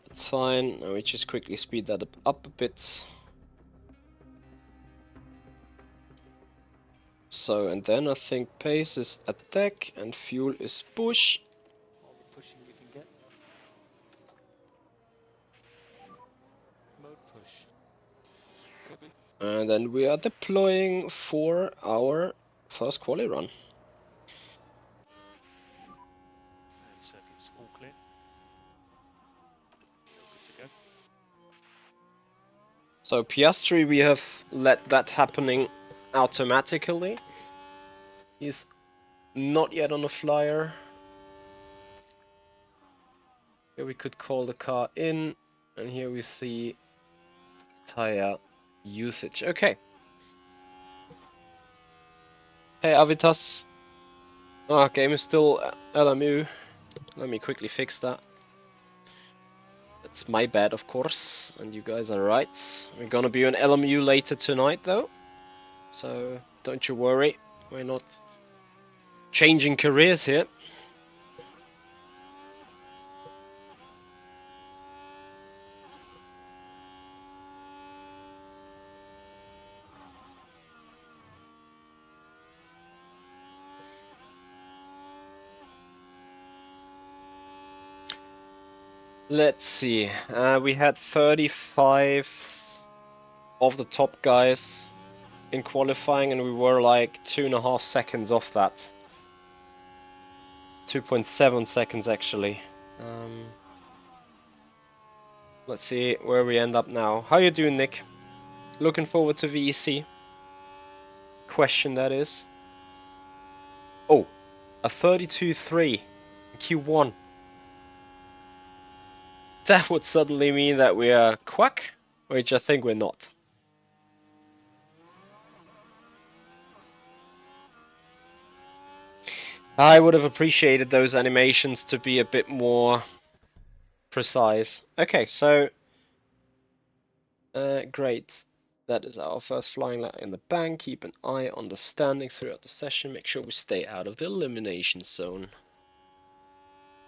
That's fine. Now we just quickly speed that up a bit. So, and then I think pace is attack and fuel is push. All the pushing you can get. Mode push. Copy. And then we are deploying for our first quali run. And circuits all clear. All good to go. So Piastri, we have let that happening automatically. He's not yet on a flyer. Here we could call the car in, and here we see tire usage. Okay. Hey Avitas. Ah, game is still LMU. Let me quickly fix that. That's my bad, of course, and you guys are right. We're gonna be on LMU later tonight, though, so don't you worry. We're not changing careers here. Let's see. We had 35 of the top guys in qualifying, and we were like 2.5 seconds off that. 2.7 seconds actually. Let's see where we end up now. How you doing, Nick? Looking forward to VEC. Question that is. Oh, a 32.3 in Q1. That would suddenly mean that we are quack, which I think we're not. I would have appreciated those animations to be a bit more precise. Okay, so great. That is our first flying lap in the bank. Keep an eye on the standings throughout the session. Make sure we stay out of the elimination zone.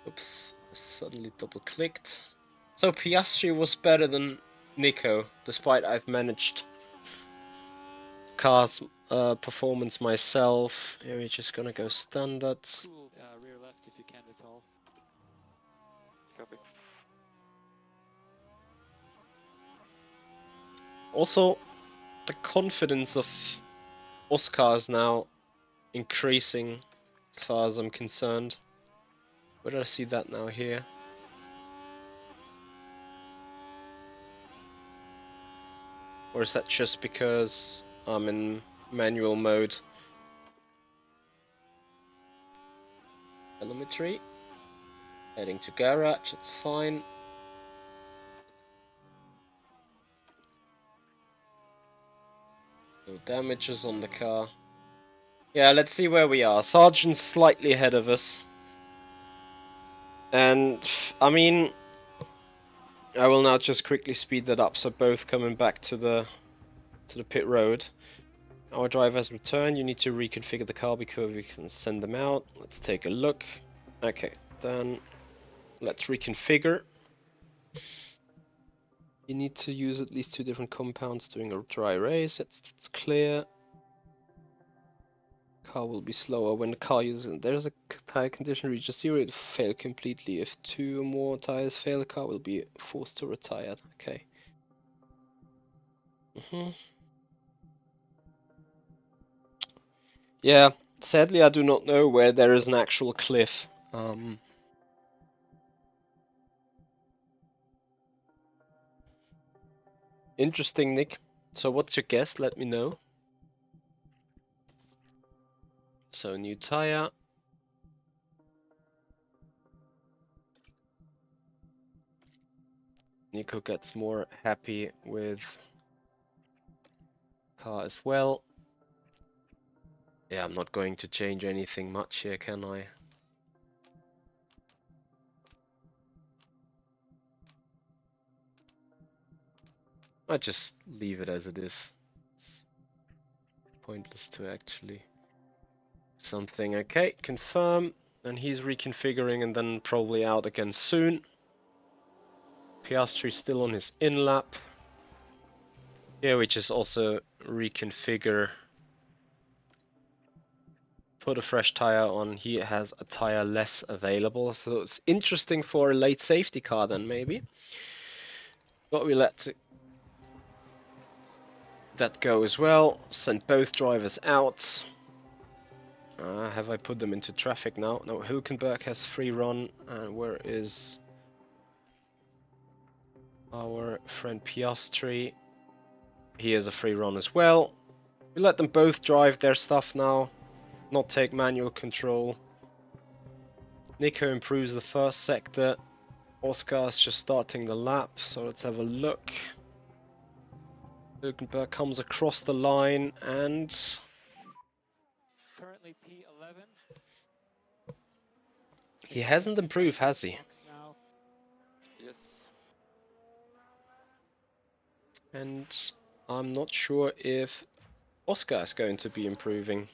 Oops, I suddenly double clicked. So Piastri was better than Nico, despite I've managed car's performance myself. Here we're just gonna go standard. Cool. Rear left if you can at all. Copy. Also, the confidence of Oscar is now increasing as far as I'm concerned. Where did I see that now? Here. Or is that just because I'm in manual mode? Telemetry. Heading to garage, it's fine. No damages on the car. Yeah, let's see where we are. Sergeant's slightly ahead of us. And, I mean, I will now just quickly speed that up, so both coming back to the pit road. Our driver has returned. You need to reconfigure the car because we can send them out. Let's take a look. Okay, then let's reconfigure. You need to use at least 2 different compounds during a dry race. It's clear. Car will be slower when the car uses. There's a tire condition reaches 0, it will fail completely. If 2 or more tires fail, the car will be forced to retire. Okay. Yeah, sadly I do not know where there is an actual cliff. Interesting, Nick. So what's your guess? Let me know. So new tire. Nico gets more happy with car as well. Yeah, I'm not going to change anything much here, can I? I just leave it as it is. It's pointless to actually something. Okay, confirm. And he's reconfiguring and then probably out again soon. Piastri still on his in lap. Here we just also reconfigure. Put a fresh tire on. He has a tire less available, so it's interesting for a late safety car then maybe. But we let that go as well. Send both drivers out. Have I put them into traffic now? No, Hülkenberg has free run. And where is our friend Piastri? He has a free run as well. We let them both drive their stuff now. Not take manual control. Nico improves the first sector. Oscar is just starting the lap, so let's have a look. Hülkenberg comes across the line and Currently P11. he hasn't improved, has he? Now. Yes. And I'm not sure if Oscar is going to be improving.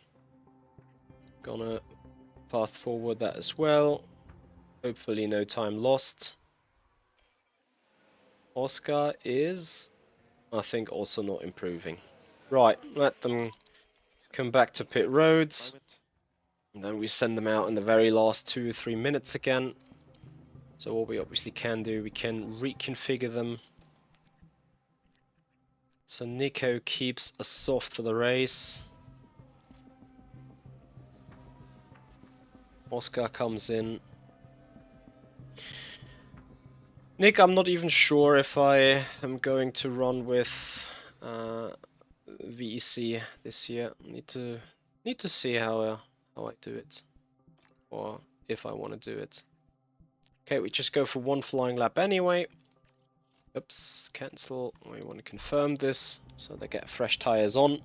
Gonna fast forward that as well. Hopefully no time lost. Oscar is, I think, also not improving. Right, let them come back to pit roads. And then we send them out in the very last 2 or 3 minutes again. So what we obviously can do, we can reconfigure them. So Nico keeps us soft for the race. Oscar comes in. Nick, I'm not even sure if I am going to run with VEC this year. Need to see how I do it, or if I want to do it. Okay, we just go for 1 flying lap anyway. Oops, cancel. We want to confirm this so they get fresh tires on.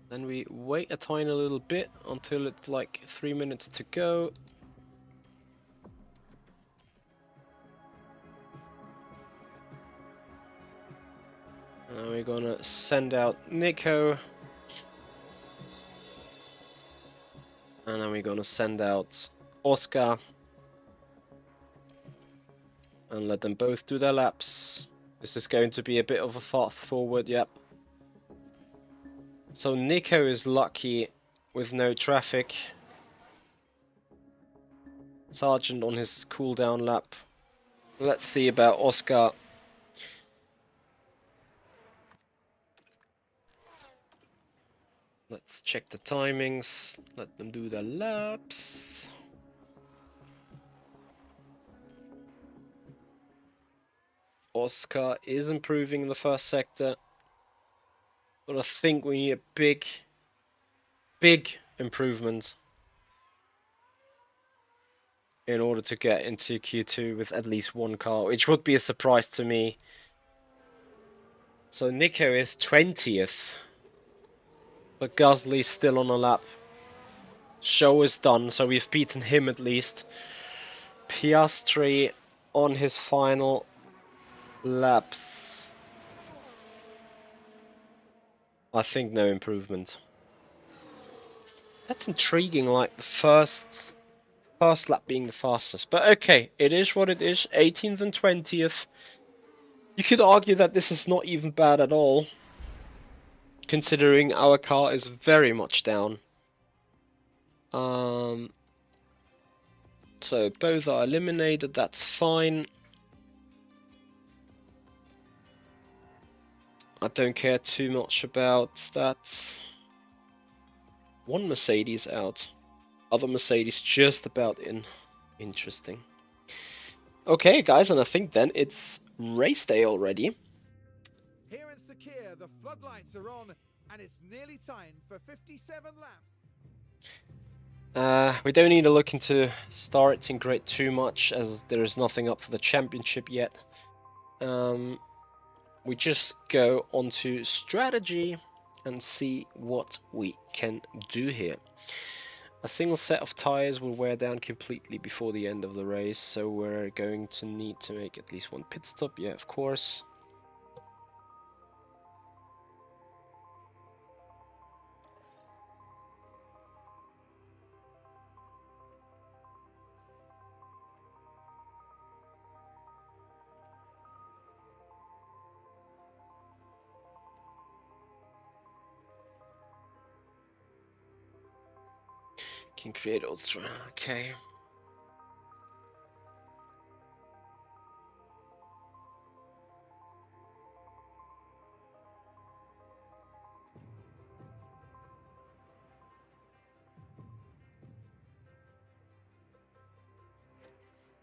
Then we wait a tiny little bit until it's like 3 minutes to go. We're gonna send out Nico. And then we're gonna send out Oscar. And let them both do their laps. This is going to be a bit of a fast forward, yep. So Nico is lucky with no traffic. Sargent on his cooldown lap. Let's see about Oscar. Let's check the timings. Let them do their laps. Oscar is improving in the first sector. But I think we need a big improvement in order to get into Q2 with at least 1 car, which would be a surprise to me. So Nico is 20th, but Gasly's still on a lap. Show is done, so we've beaten him at least. Piastri on his final laps. I think no improvement. That's intriguing, like the first First lap being the fastest. But okay, it is what it is. 18th and 20th. You could argue that this is not even bad at all, considering our car is very much down. So both are eliminated, that's fine. I don't care too much about that. One Mercedes out. Other Mercedes just about in. Interesting. Okay, guys, and I think then it's race day already. Here in Sakir, the floodlights are on, and it's nearly time for 57 laps. We don't need to look into starting grid too much, as there is nothing up for the championship yet. We just go onto strategy and see what we can do here. A single set of tires will wear down completely before the end of the race, so we're going to need to make at least one pit stop. Yeah, of course. Can create ultra. Okay.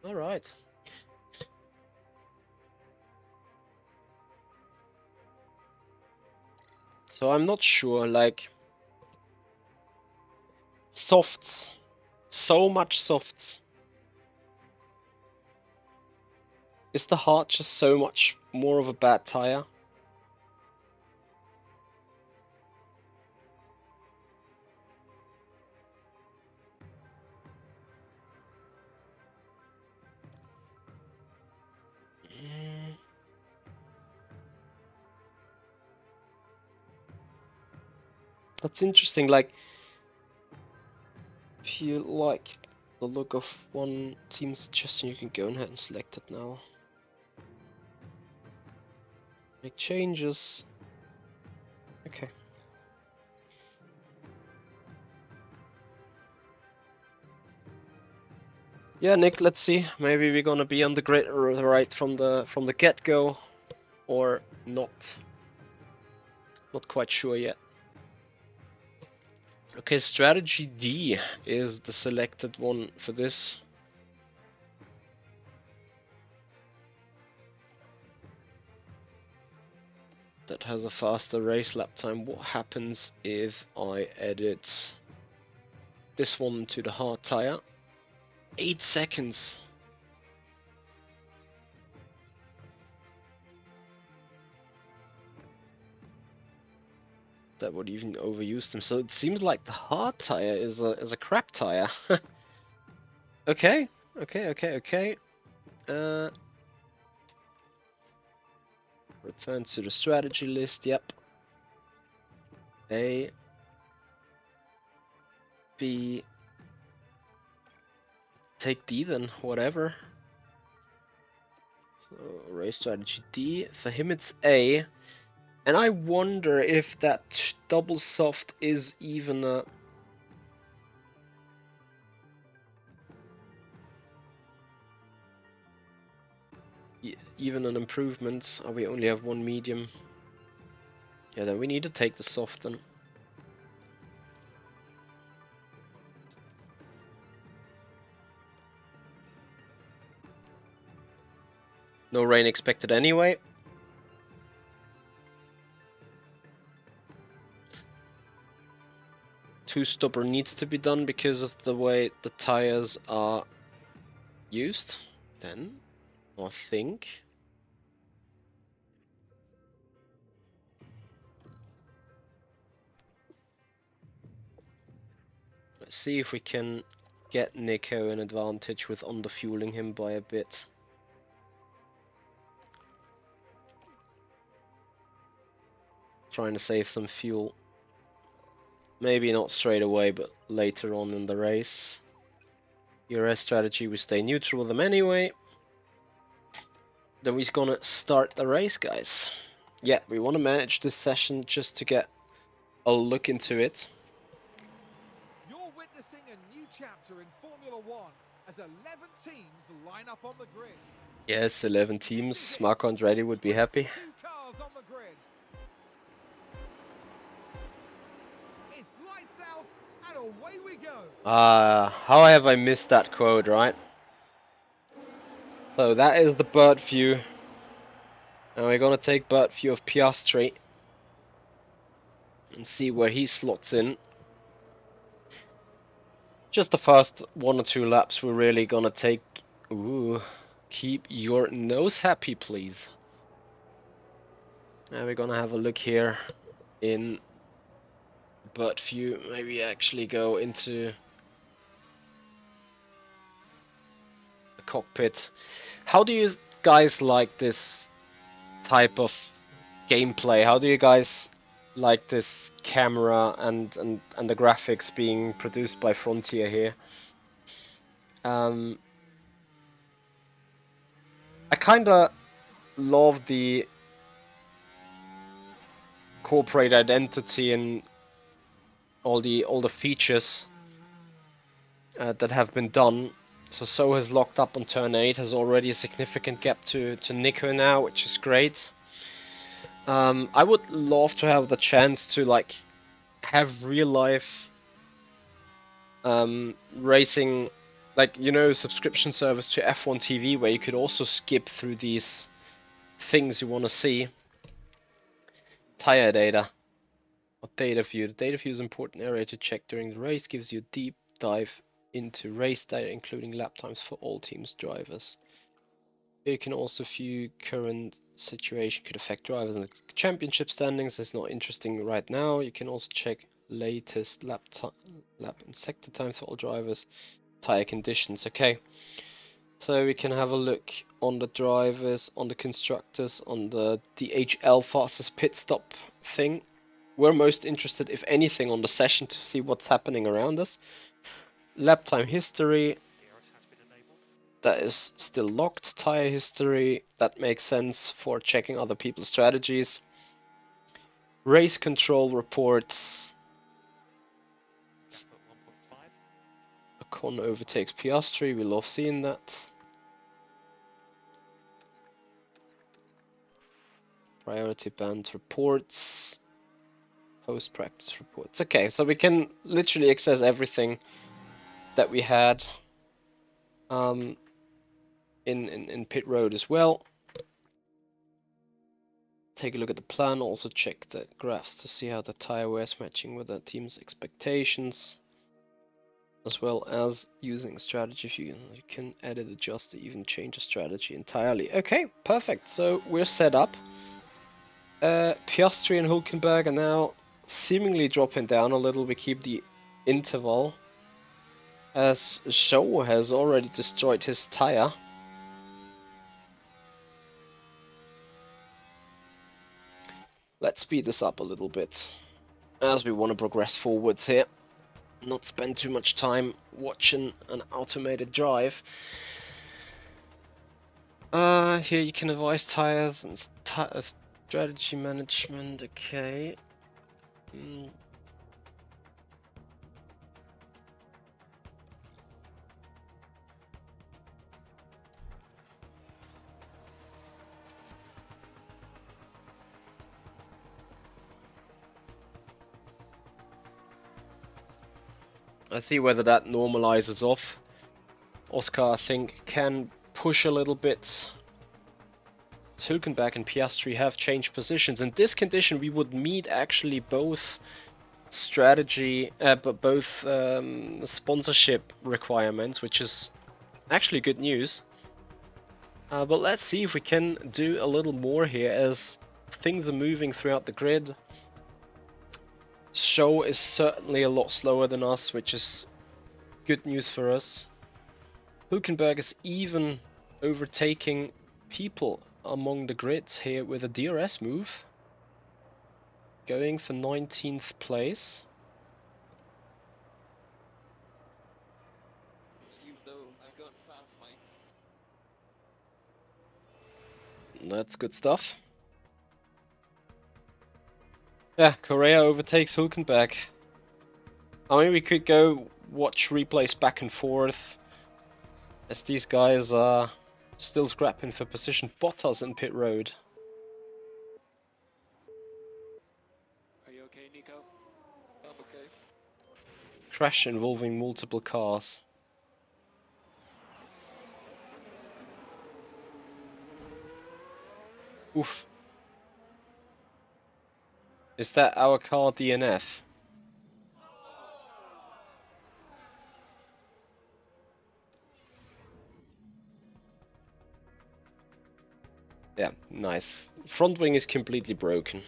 All right. So I'm not sure, like, softs, so much softs. Is the hard just so much more of a bad tire? That's interesting. Like, if you like the look of one team suggestion, you can go ahead and select it now. Make changes. Okay. Yeah, Nick. Let's see. Maybe we're gonna be on the grid right from the get-go, or not. Not quite sure yet. Okay, strategy D is the selected one for this. That has a faster race lap time. What happens if I edit this one to the hard tire? 8 seconds. That would even overuse them. So it seems like the hard tire is a crap tire. Okay. Return to the strategy list. Yep. A, B. Take D then. Whatever. So race strategy D. For him it's A. And I wonder if that double soft is even a... even an improvement. Oh, we only have one medium. Yeah, then we need to take the soft then. No rain expected anyway. Two stopper needs to be done because of the way the tires are used. Then, I think. Let's see if we can get Nico an advantage with underfueling him by a bit. Trying to save some fuel. Maybe not straight away, but later on in the race. DRS strategy, we stay neutral with them anyway. Then we're gonna start the race, guys. Yeah, we want to manage this session just to get a look into it. You're witnessing a new chapter in Formula One as 11 teams line up on the grid. Yes, 11 This teams. is it. Marco Andretti would be happy. 22 cars on the grid. It's lights out and away we go. How have I missed that quote, right? So that is the bird view. Now we're gonna take bird view of Piastri and see where he slots in. Just the first 1 or 2 laps we're really gonna take. Ooh, keep your nose happy, please. Now we're gonna have a look here in bird view. Maybe actually go into the cockpit. How do you guys like this type of gameplay? How do you guys like this camera and the graphics being produced by Frontier here? I kinda love the corporate identity and all the features that have been done. So has locked up on turn 8, has already a significant gap to Nico now, which is great. I would love to have the chance to like have real life racing, like, you know, subscription service to F1 TV where you could also skip through these things you want to see. Tire data. Or data view. The data view is an important area to check during the race, gives you a deep dive into race data, including lap times for all teams' drivers. You can also view current situation could affect drivers in the championship standings. It's not interesting right now. You can also check latest lap and sector times for all drivers, tire conditions. Okay, so we can have a look on the drivers, on the constructors, on the DHL fastest pit stop thing. We're most interested, if anything, on the session to see what's happening around us. Lap time history, that is still locked. Tire history, that makes sense for checking other people's strategies. Race control reports. Ocon overtakes Piastri, we love seeing that. Priority band reports. Post-practice reports. Okay, so we can literally access everything that we had in pit road as well. Take a look at the plan, also check the graphs to see how the tire wear is matching with the team's expectations, as well as using strategy view. You can edit, adjust, or even change a strategy entirely. Okay, perfect. So we're set up. Piastri and Hülkenberg are now seemingly dropping down a little. We keep the interval, as Zhou has already destroyed his tire. Let's speed this up a little bit, as we want to progress forwards here. Not spend too much time watching an automated drive. Here you can advise tires and strategy management. Okay. I see whether that normalizes off. Oscar, I think, can push a little bit. Hülkenberg and Piastri have changed positions. In this condition, we would meet actually both strategy, but both sponsorship requirements, which is actually good news. But let's see if we can do a little more here as things are moving throughout the grid. Show is certainly a lot slower than us, which is good news for us. Hülkenberg is even overtaking people among the grids here with a DRS move, going for 19th place. Even though That's good stuff. Yeah, Correa overtakes Hülkenberg. I mean, we could go watch replays back and forth as these guys are still scrapping for position. Bottas in pit road. Are you okay, Nico? I'm okay. Crash involving multiple cars. Oof. Is that our car DNF? Yeah, nice. Front wing is completely broken.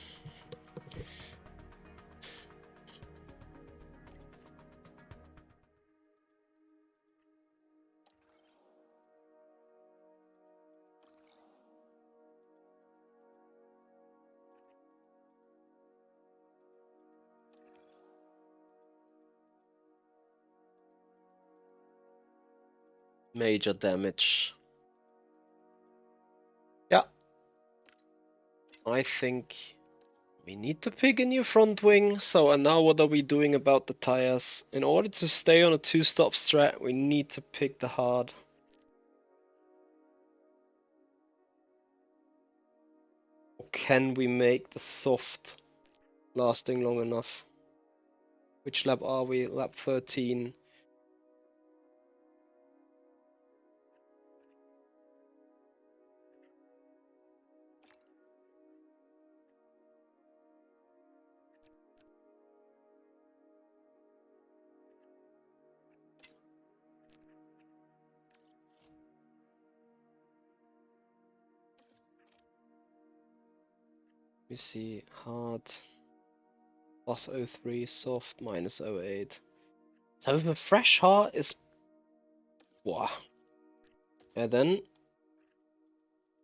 Major damage. Yeah. I think we need to pick a new front wing. So, and now what are we doing about the tires? In order to stay on a two-stop strat, we need to pick the hard. Or can we make the soft lasting long enough? Which lap are we? Lap 13. We see hard plus 03, soft minus 08. So if a fresh hard is... Wow. And then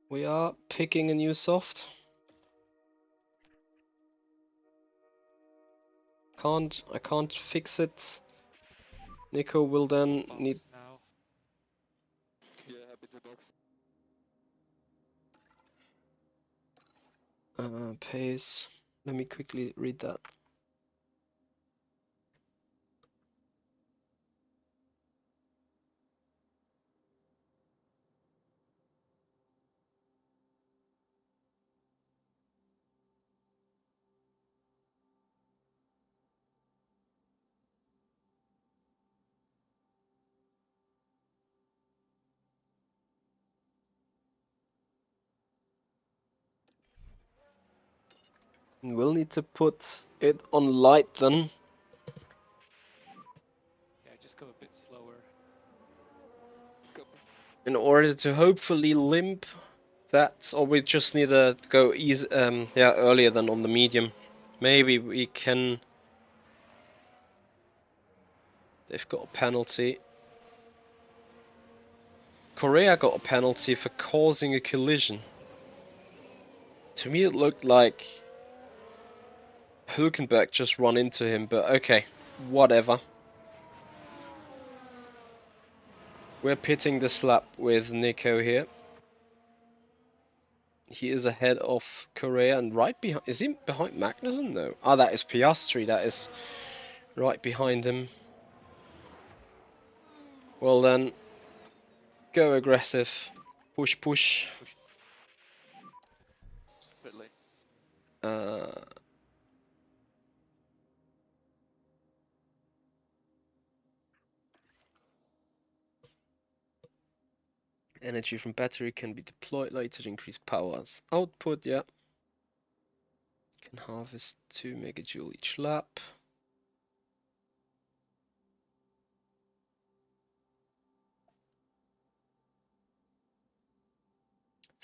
we are picking a new soft. I can't fix it. Nico will then Box need now. Yeah, happy to box. pace. Let me quickly read that. We'll need to put it on light then. Yeah, just go a bit slower. Copy. In order to hopefully limp that, or we just need to go easy, yeah, earlier than on the medium. Maybe we can. They've got a penalty. Korea got a penalty for causing a collision. To me, it looked like Hülkenberg just run into him, but okay, whatever. We're pitting this lap with Nico here. He is ahead of Korea and right behind. Is he behind Magnussen? No. Ah, that is Piastri. That is right behind him. Well then, go aggressive. Push, push. Push. Bit late. Uh, Energy from battery can be deployed later to increase power's output. Yeah. Can harvest 2 megajoule each lap.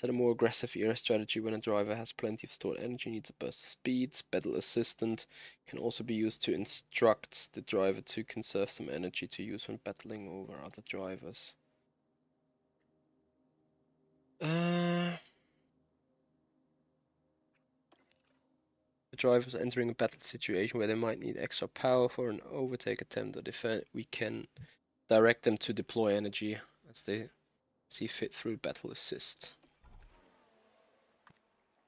Set a more aggressive era strategy when a driver has plenty of stored energy, needs a burst of speed. Battle Assistant can also be used to instruct the driver to conserve some energy to use when battling over other drivers. The drivers entering a battle situation where they might need extra power for an overtake attempt or defense, we can direct them to deploy energy as they see fit through Battle Assist.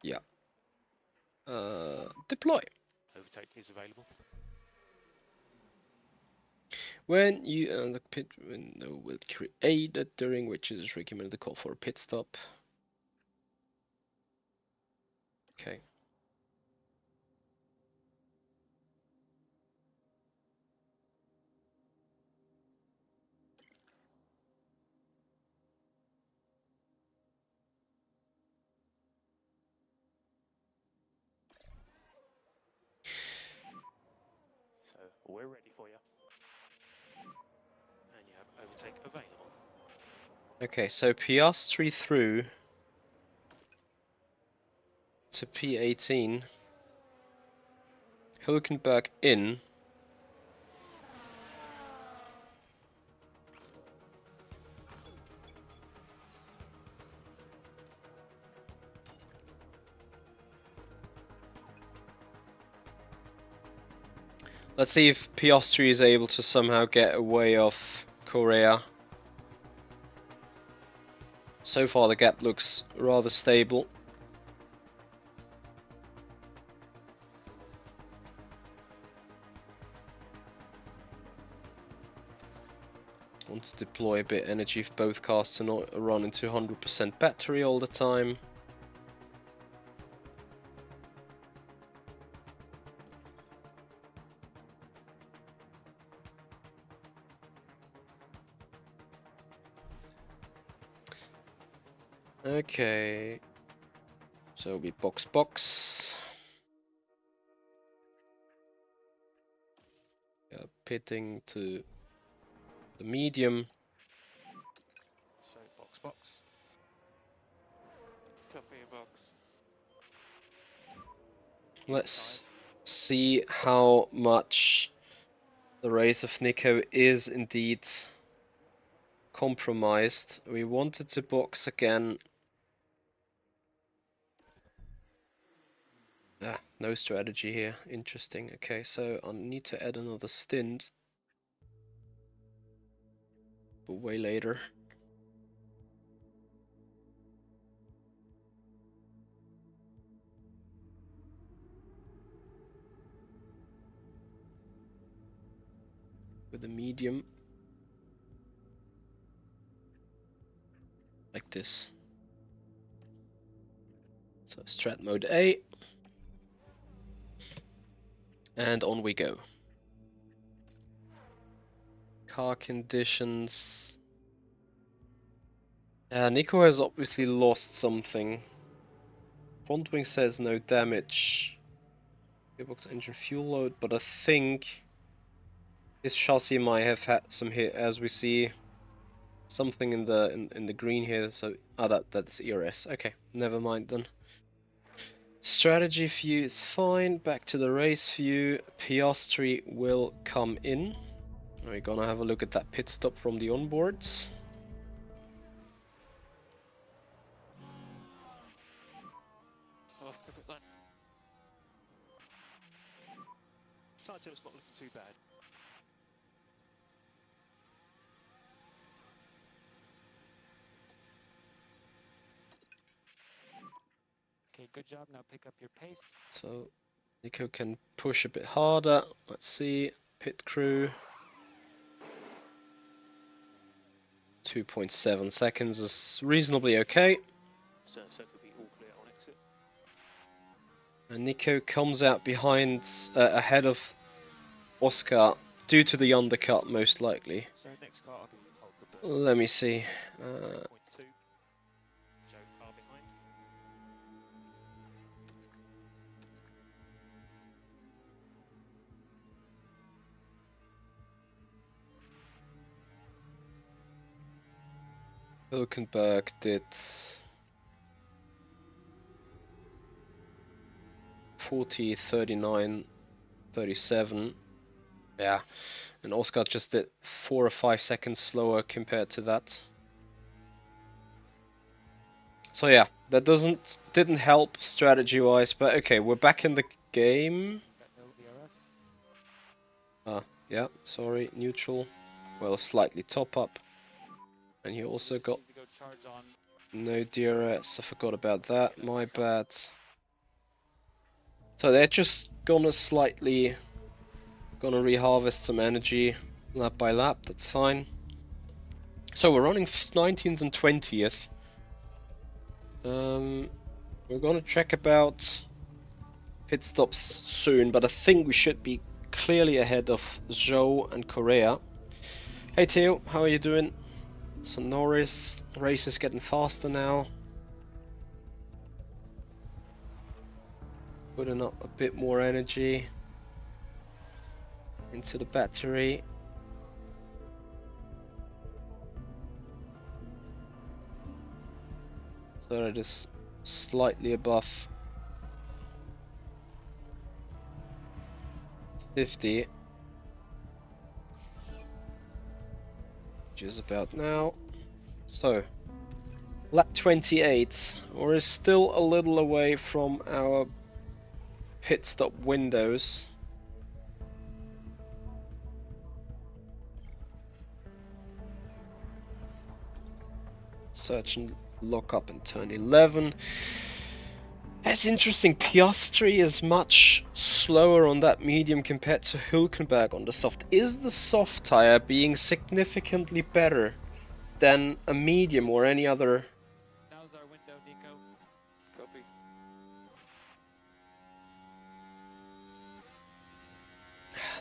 Yeah. Deploy. Overtake is available. When you the pit window will create during which it is recommended to call for a pit stop. Okay. So we're ready for you. And you have overtake available. Okay, so Piastri through to P18. Hülkenberg in. Let's see if Piastri is able to somehow get away off Korea. So far the gap looks rather stable. Want to deploy a bit energy if both cars are not running to 100% battery all the time. Okay, so it'll be box. Yeah, pitting to the medium. So box. Copy box. Let's see how much the race of Nico is indeed compromised. We wanted to box again. Ah, no strategy here. Interesting. Okay, so I need to add another stint. But way later. With a medium. Like this. So strat mode A. And on we go. Car conditions. Nico has obviously lost something. Front wing says no damage. Gearbox engine fuel load, but I think his chassis might have had some hit, as we see something in the green here. So that's ERS. Okay, never mind then. Strategy view is fine. Back to the race view. Piastri will come in. We're gonna have a look at that pit stop from the onboards. Off the pit line. Sarto's not looking too bad. Okay, good job. Now pick up your pace. So Nico can push a bit harder. Let's see. Pit crew. 2.7 seconds is reasonably okay. So could be all clear on exit. And Nico comes out behind, ahead of Oscar, due to the undercut most likely. So next car, I'll give you hold the ball. Let me see. 3.2. Joe car behind. Hülkenberg did 40, 39, 37. Yeah, and Oscar just did 4 or 5 seconds slower compared to that. So yeah, that didn't help strategy wise, but okay, we're back in the game. Got no DRS. Yeah, sorry, neutral. Well, slightly top up. And you also got Need to go charge on. no DRS, I forgot about that, my bad. So they're just gonna reharvest some energy lap by lap, that's fine. So we're running 19th and 20th. We're gonna check about pit stops soon, but I think we should be clearly ahead of Zhou and Korea. Hey Theo, how are you doing? So Norris, race is getting faster now. Putting up a bit more energy into the battery. So that is slightly above 50. Which is about now. So, lap 28. We're still a little away from our pit stop windows. Search and lock up in turn 11. That's interesting. Piastri is much slower on that medium compared to Hülkenberg on the soft. Is the soft tire being significantly better than a medium or any other? Now's our window, Nico. Copy.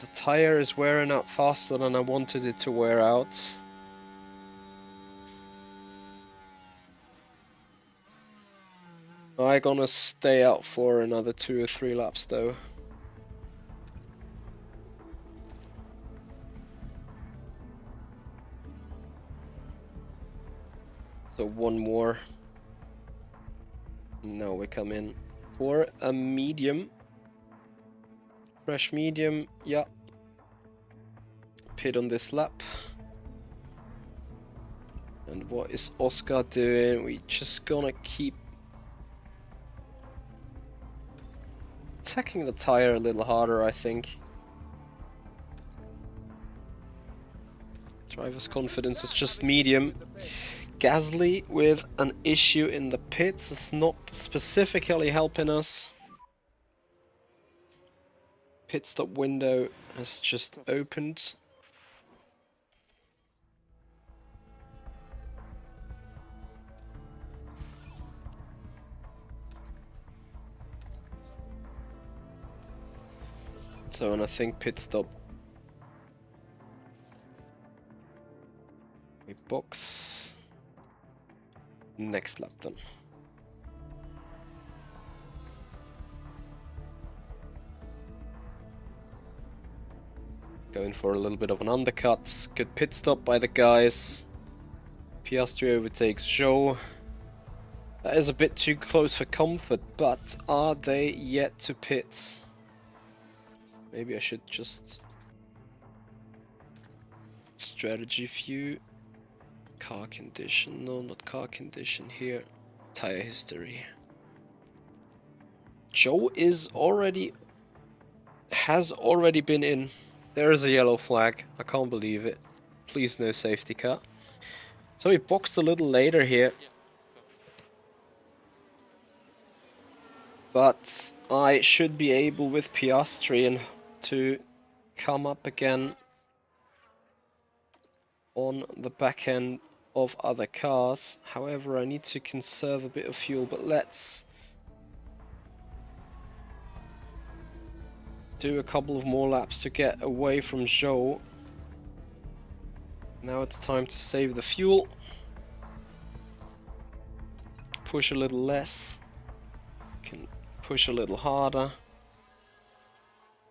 The tire is wearing out faster than I wanted it to wear out. I'm gonna stay out for another 2 or 3 laps though. So one more. Now we come in for a medium. Fresh medium, yeah. Pit on this lap. And what is Oscar doing? We just gonna keep attacking the tire a little harder, I think. Driver's confidence is just medium. Gasly with an issue in the pits is not specifically helping us. Pit stop window has just opened. So, and I think pit stop. We box. Next lap then. Going for a little bit of an undercut. Good pit stop by the guys. Piastri overtakes Zhou. That is a bit too close for comfort, but are they yet to pit? Maybe I should just strategy view. Car condition, no, not car condition here. Tire history. Zhou has already been in. There is a yellow flag. I can't believe it. Please no safety car. So we boxed a little later here. But I should be able with Piastri and to come up again on the back end of other cars. However, I need to conserve a bit of fuel, but let's do a couple of more laps to get away from Zhou. Now it's time to save the fuel. Push a little less. Can push a little harder.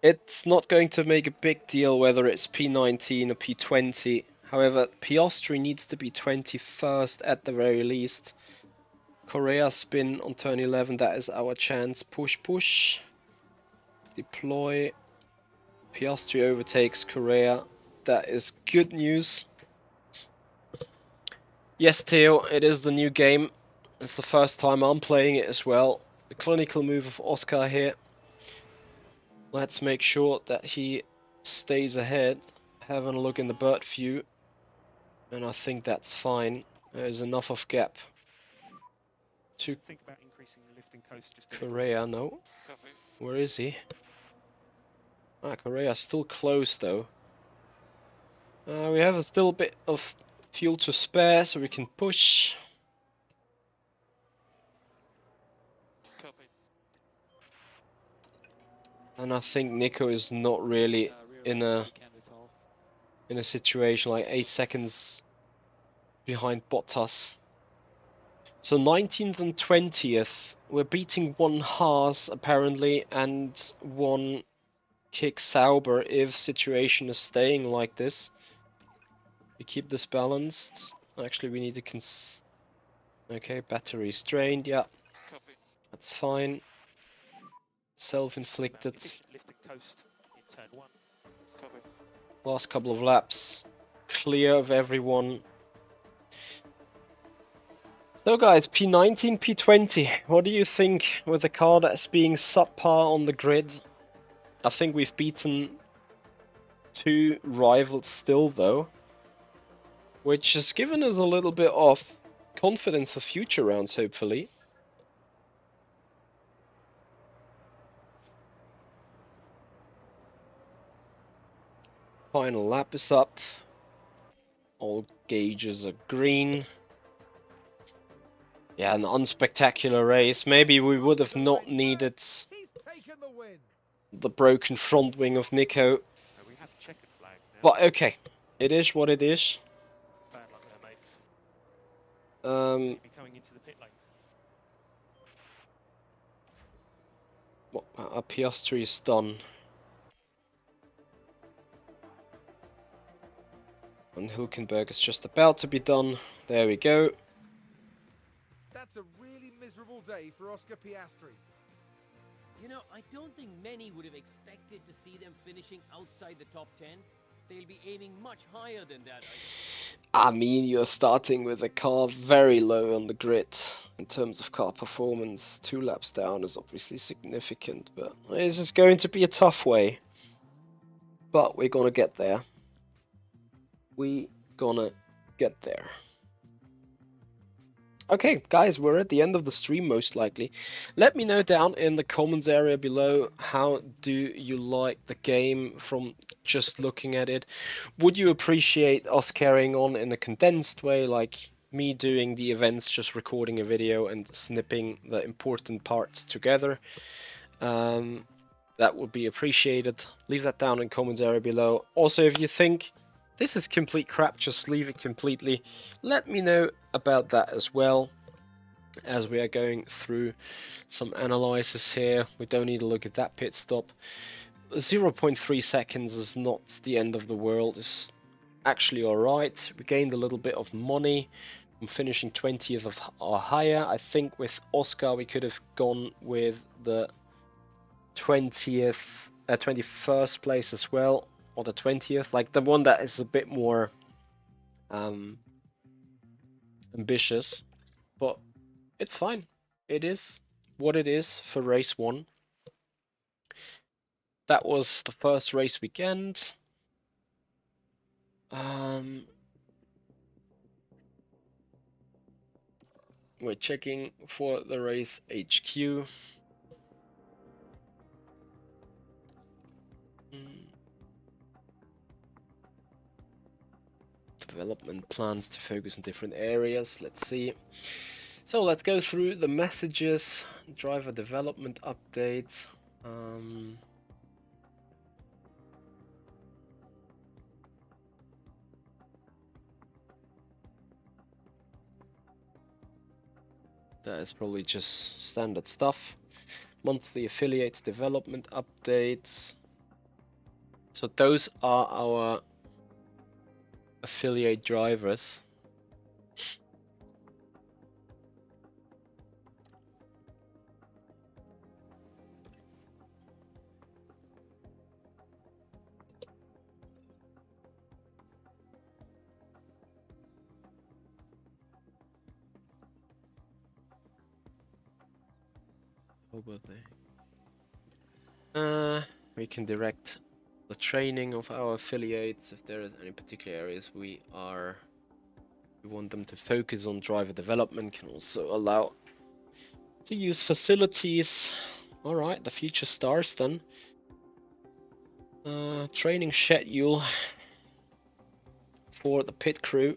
It's not going to make a big deal whether it's P19 or P20. However, Piastri needs to be 21st at the very least. Korea spin on turn 11, that is our chance. Push, push. Deploy. Piastri overtakes Korea. That is good news. Yes, Theo, it is the new game. It's the first time I'm playing it as well. The clinical move of Oscar here. Let's make sure that he stays ahead. Having a look in the bird view. And I think that's fine. There's enough of gap to Think about increasing the lift and coast just a little. Korea. No, Copy. where is he? Ah, Korea's still close though. We have still a bit of fuel to spare, so we can push. Copy. And I think Nico is not really in a situation like 8 seconds behind Bottas. So 19th and 20th, we're beating one Haas apparently and one Kick Sauber if situation is staying like this. We keep this balanced. Actually, we need to okay, battery's drained, yeah, Copy. that's fine. Self-inflicted. Efficient lift and coast in turn 1. Copy. Last couple of laps, clear of everyone. So guys, P19, P20, what do you think with a car that's being subpar on the grid? I think we've beaten 2 rivals still though, which has given us a little bit of confidence for future rounds, hopefully. Final lap is up. All gauges are green. Yeah, an unspectacular race. Maybe we would have not needed He's taken the win. the broken front wing of Nico. We have a checkered flag now. But okay, it is what it is. Bad luck there, mate. So you'll be coming into the pit lane. Our Piastri is done. And Hülkenberg is just about to be done. There we go. That's a really miserable day for Oscar Piastri. You know, I don't think many would have expected to see them finishing outside the top 10. They'll be aiming much higher than that. I mean, you're starting with a car very low on the grid in terms of car performance. 2 laps down is obviously significant, but this is going to be a tough way. But we're gonna get there. We gonna get there. Okay, guys, we're at the end of the stream most likely. Let me know down in the comments area below, how do you like the game from just looking at it? Would you appreciate us carrying on in a condensed way, like me doing the events, just recording a video and snipping the important parts together? That would be appreciated. Leave that down in the comments area below. Also, if you think this is complete crap, just leave it completely. Let me know about that as well, as we are going through some analysis here. We don't need to look at that pit stop. 0.3 seconds is not the end of the world. It's actually alright. We gained a little bit of money from finishing 20th or higher. I think with Oscar we could have gone with the 21st place as well, or the 20th, like the one that is a bit more ambitious, but it's fine. It is what it is for race 1. That was the first race weekend. We're checking for the race HQ. Development plans to focus on different areas. Let's see. So let's go through the messages. Driver development update. That is probably just standard stuff. Monthly affiliates development updates. So those are our affiliate drivers. How about they? We can direct the training of our affiliates if there is any particular areas we want them to focus on. Driver development can also allow To use facilities. Alright, the future stars then. Training schedule for the pit crew.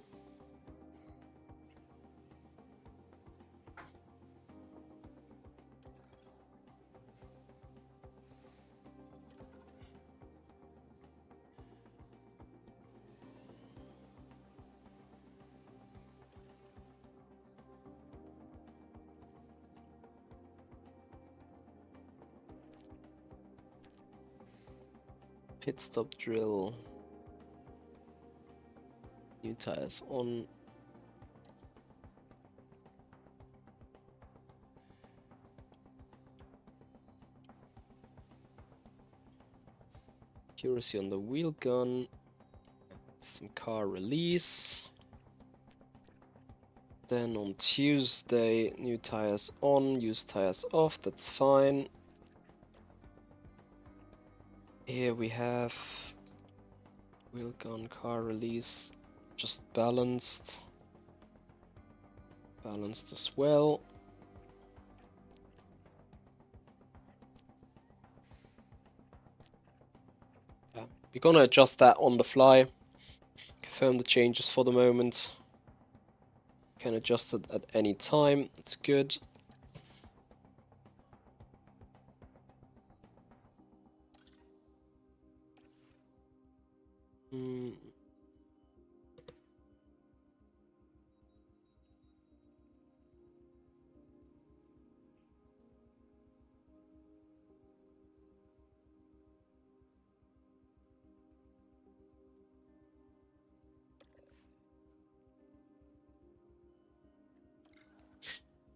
Pit stop drill. New tires on. Accuracy on the wheel gun. Some car release. Then on Tuesday, new tires on, used tires off, that's fine. Here we have wheel gun, car release, just balanced. Balanced as well. Yeah, we're gonna adjust that on the fly. Confirm the changes for the moment. Can adjust it at any time, it's good.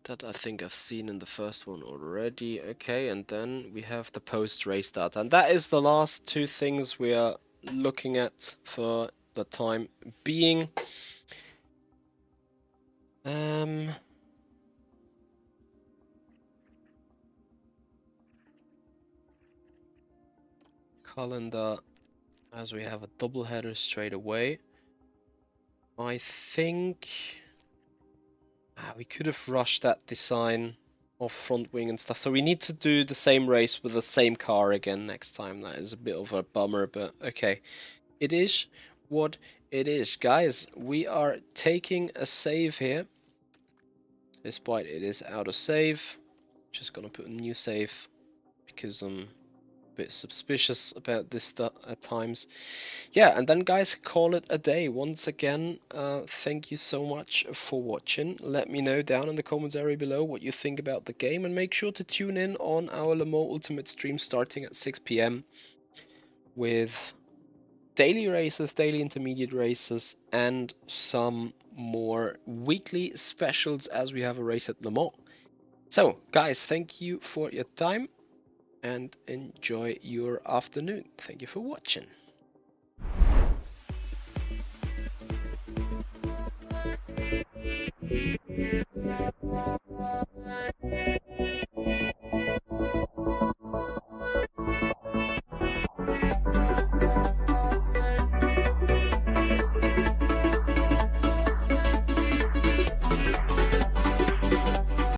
That I think I've seen in the first one already. Okay, and then we have the post-race data. And that is the last two things we are looking at for the time being. Calendar, as we have a double header straight away. I think we could have rushed that design of front wing and stuff. So we need to do the same race with the same car again next time. That is a bit of a bummer, but okay. It is what it is. Guys, we are taking a save here. Despite it is out of save. Just gonna put a new save because I'm a bit suspicious about this stuff at times. Yeah, and then guys, call it a day. Once again, thank you so much for watching. Let me know down in the comments area below what you think about the game, and make sure to tune in on our Le Mans Ultimate stream starting at 6 p.m. with daily races, daily intermediate races, and some more weekly specials as we have a race at Le Mans. So guys, thank you for your time and enjoy your afternoon. Thank you for watching.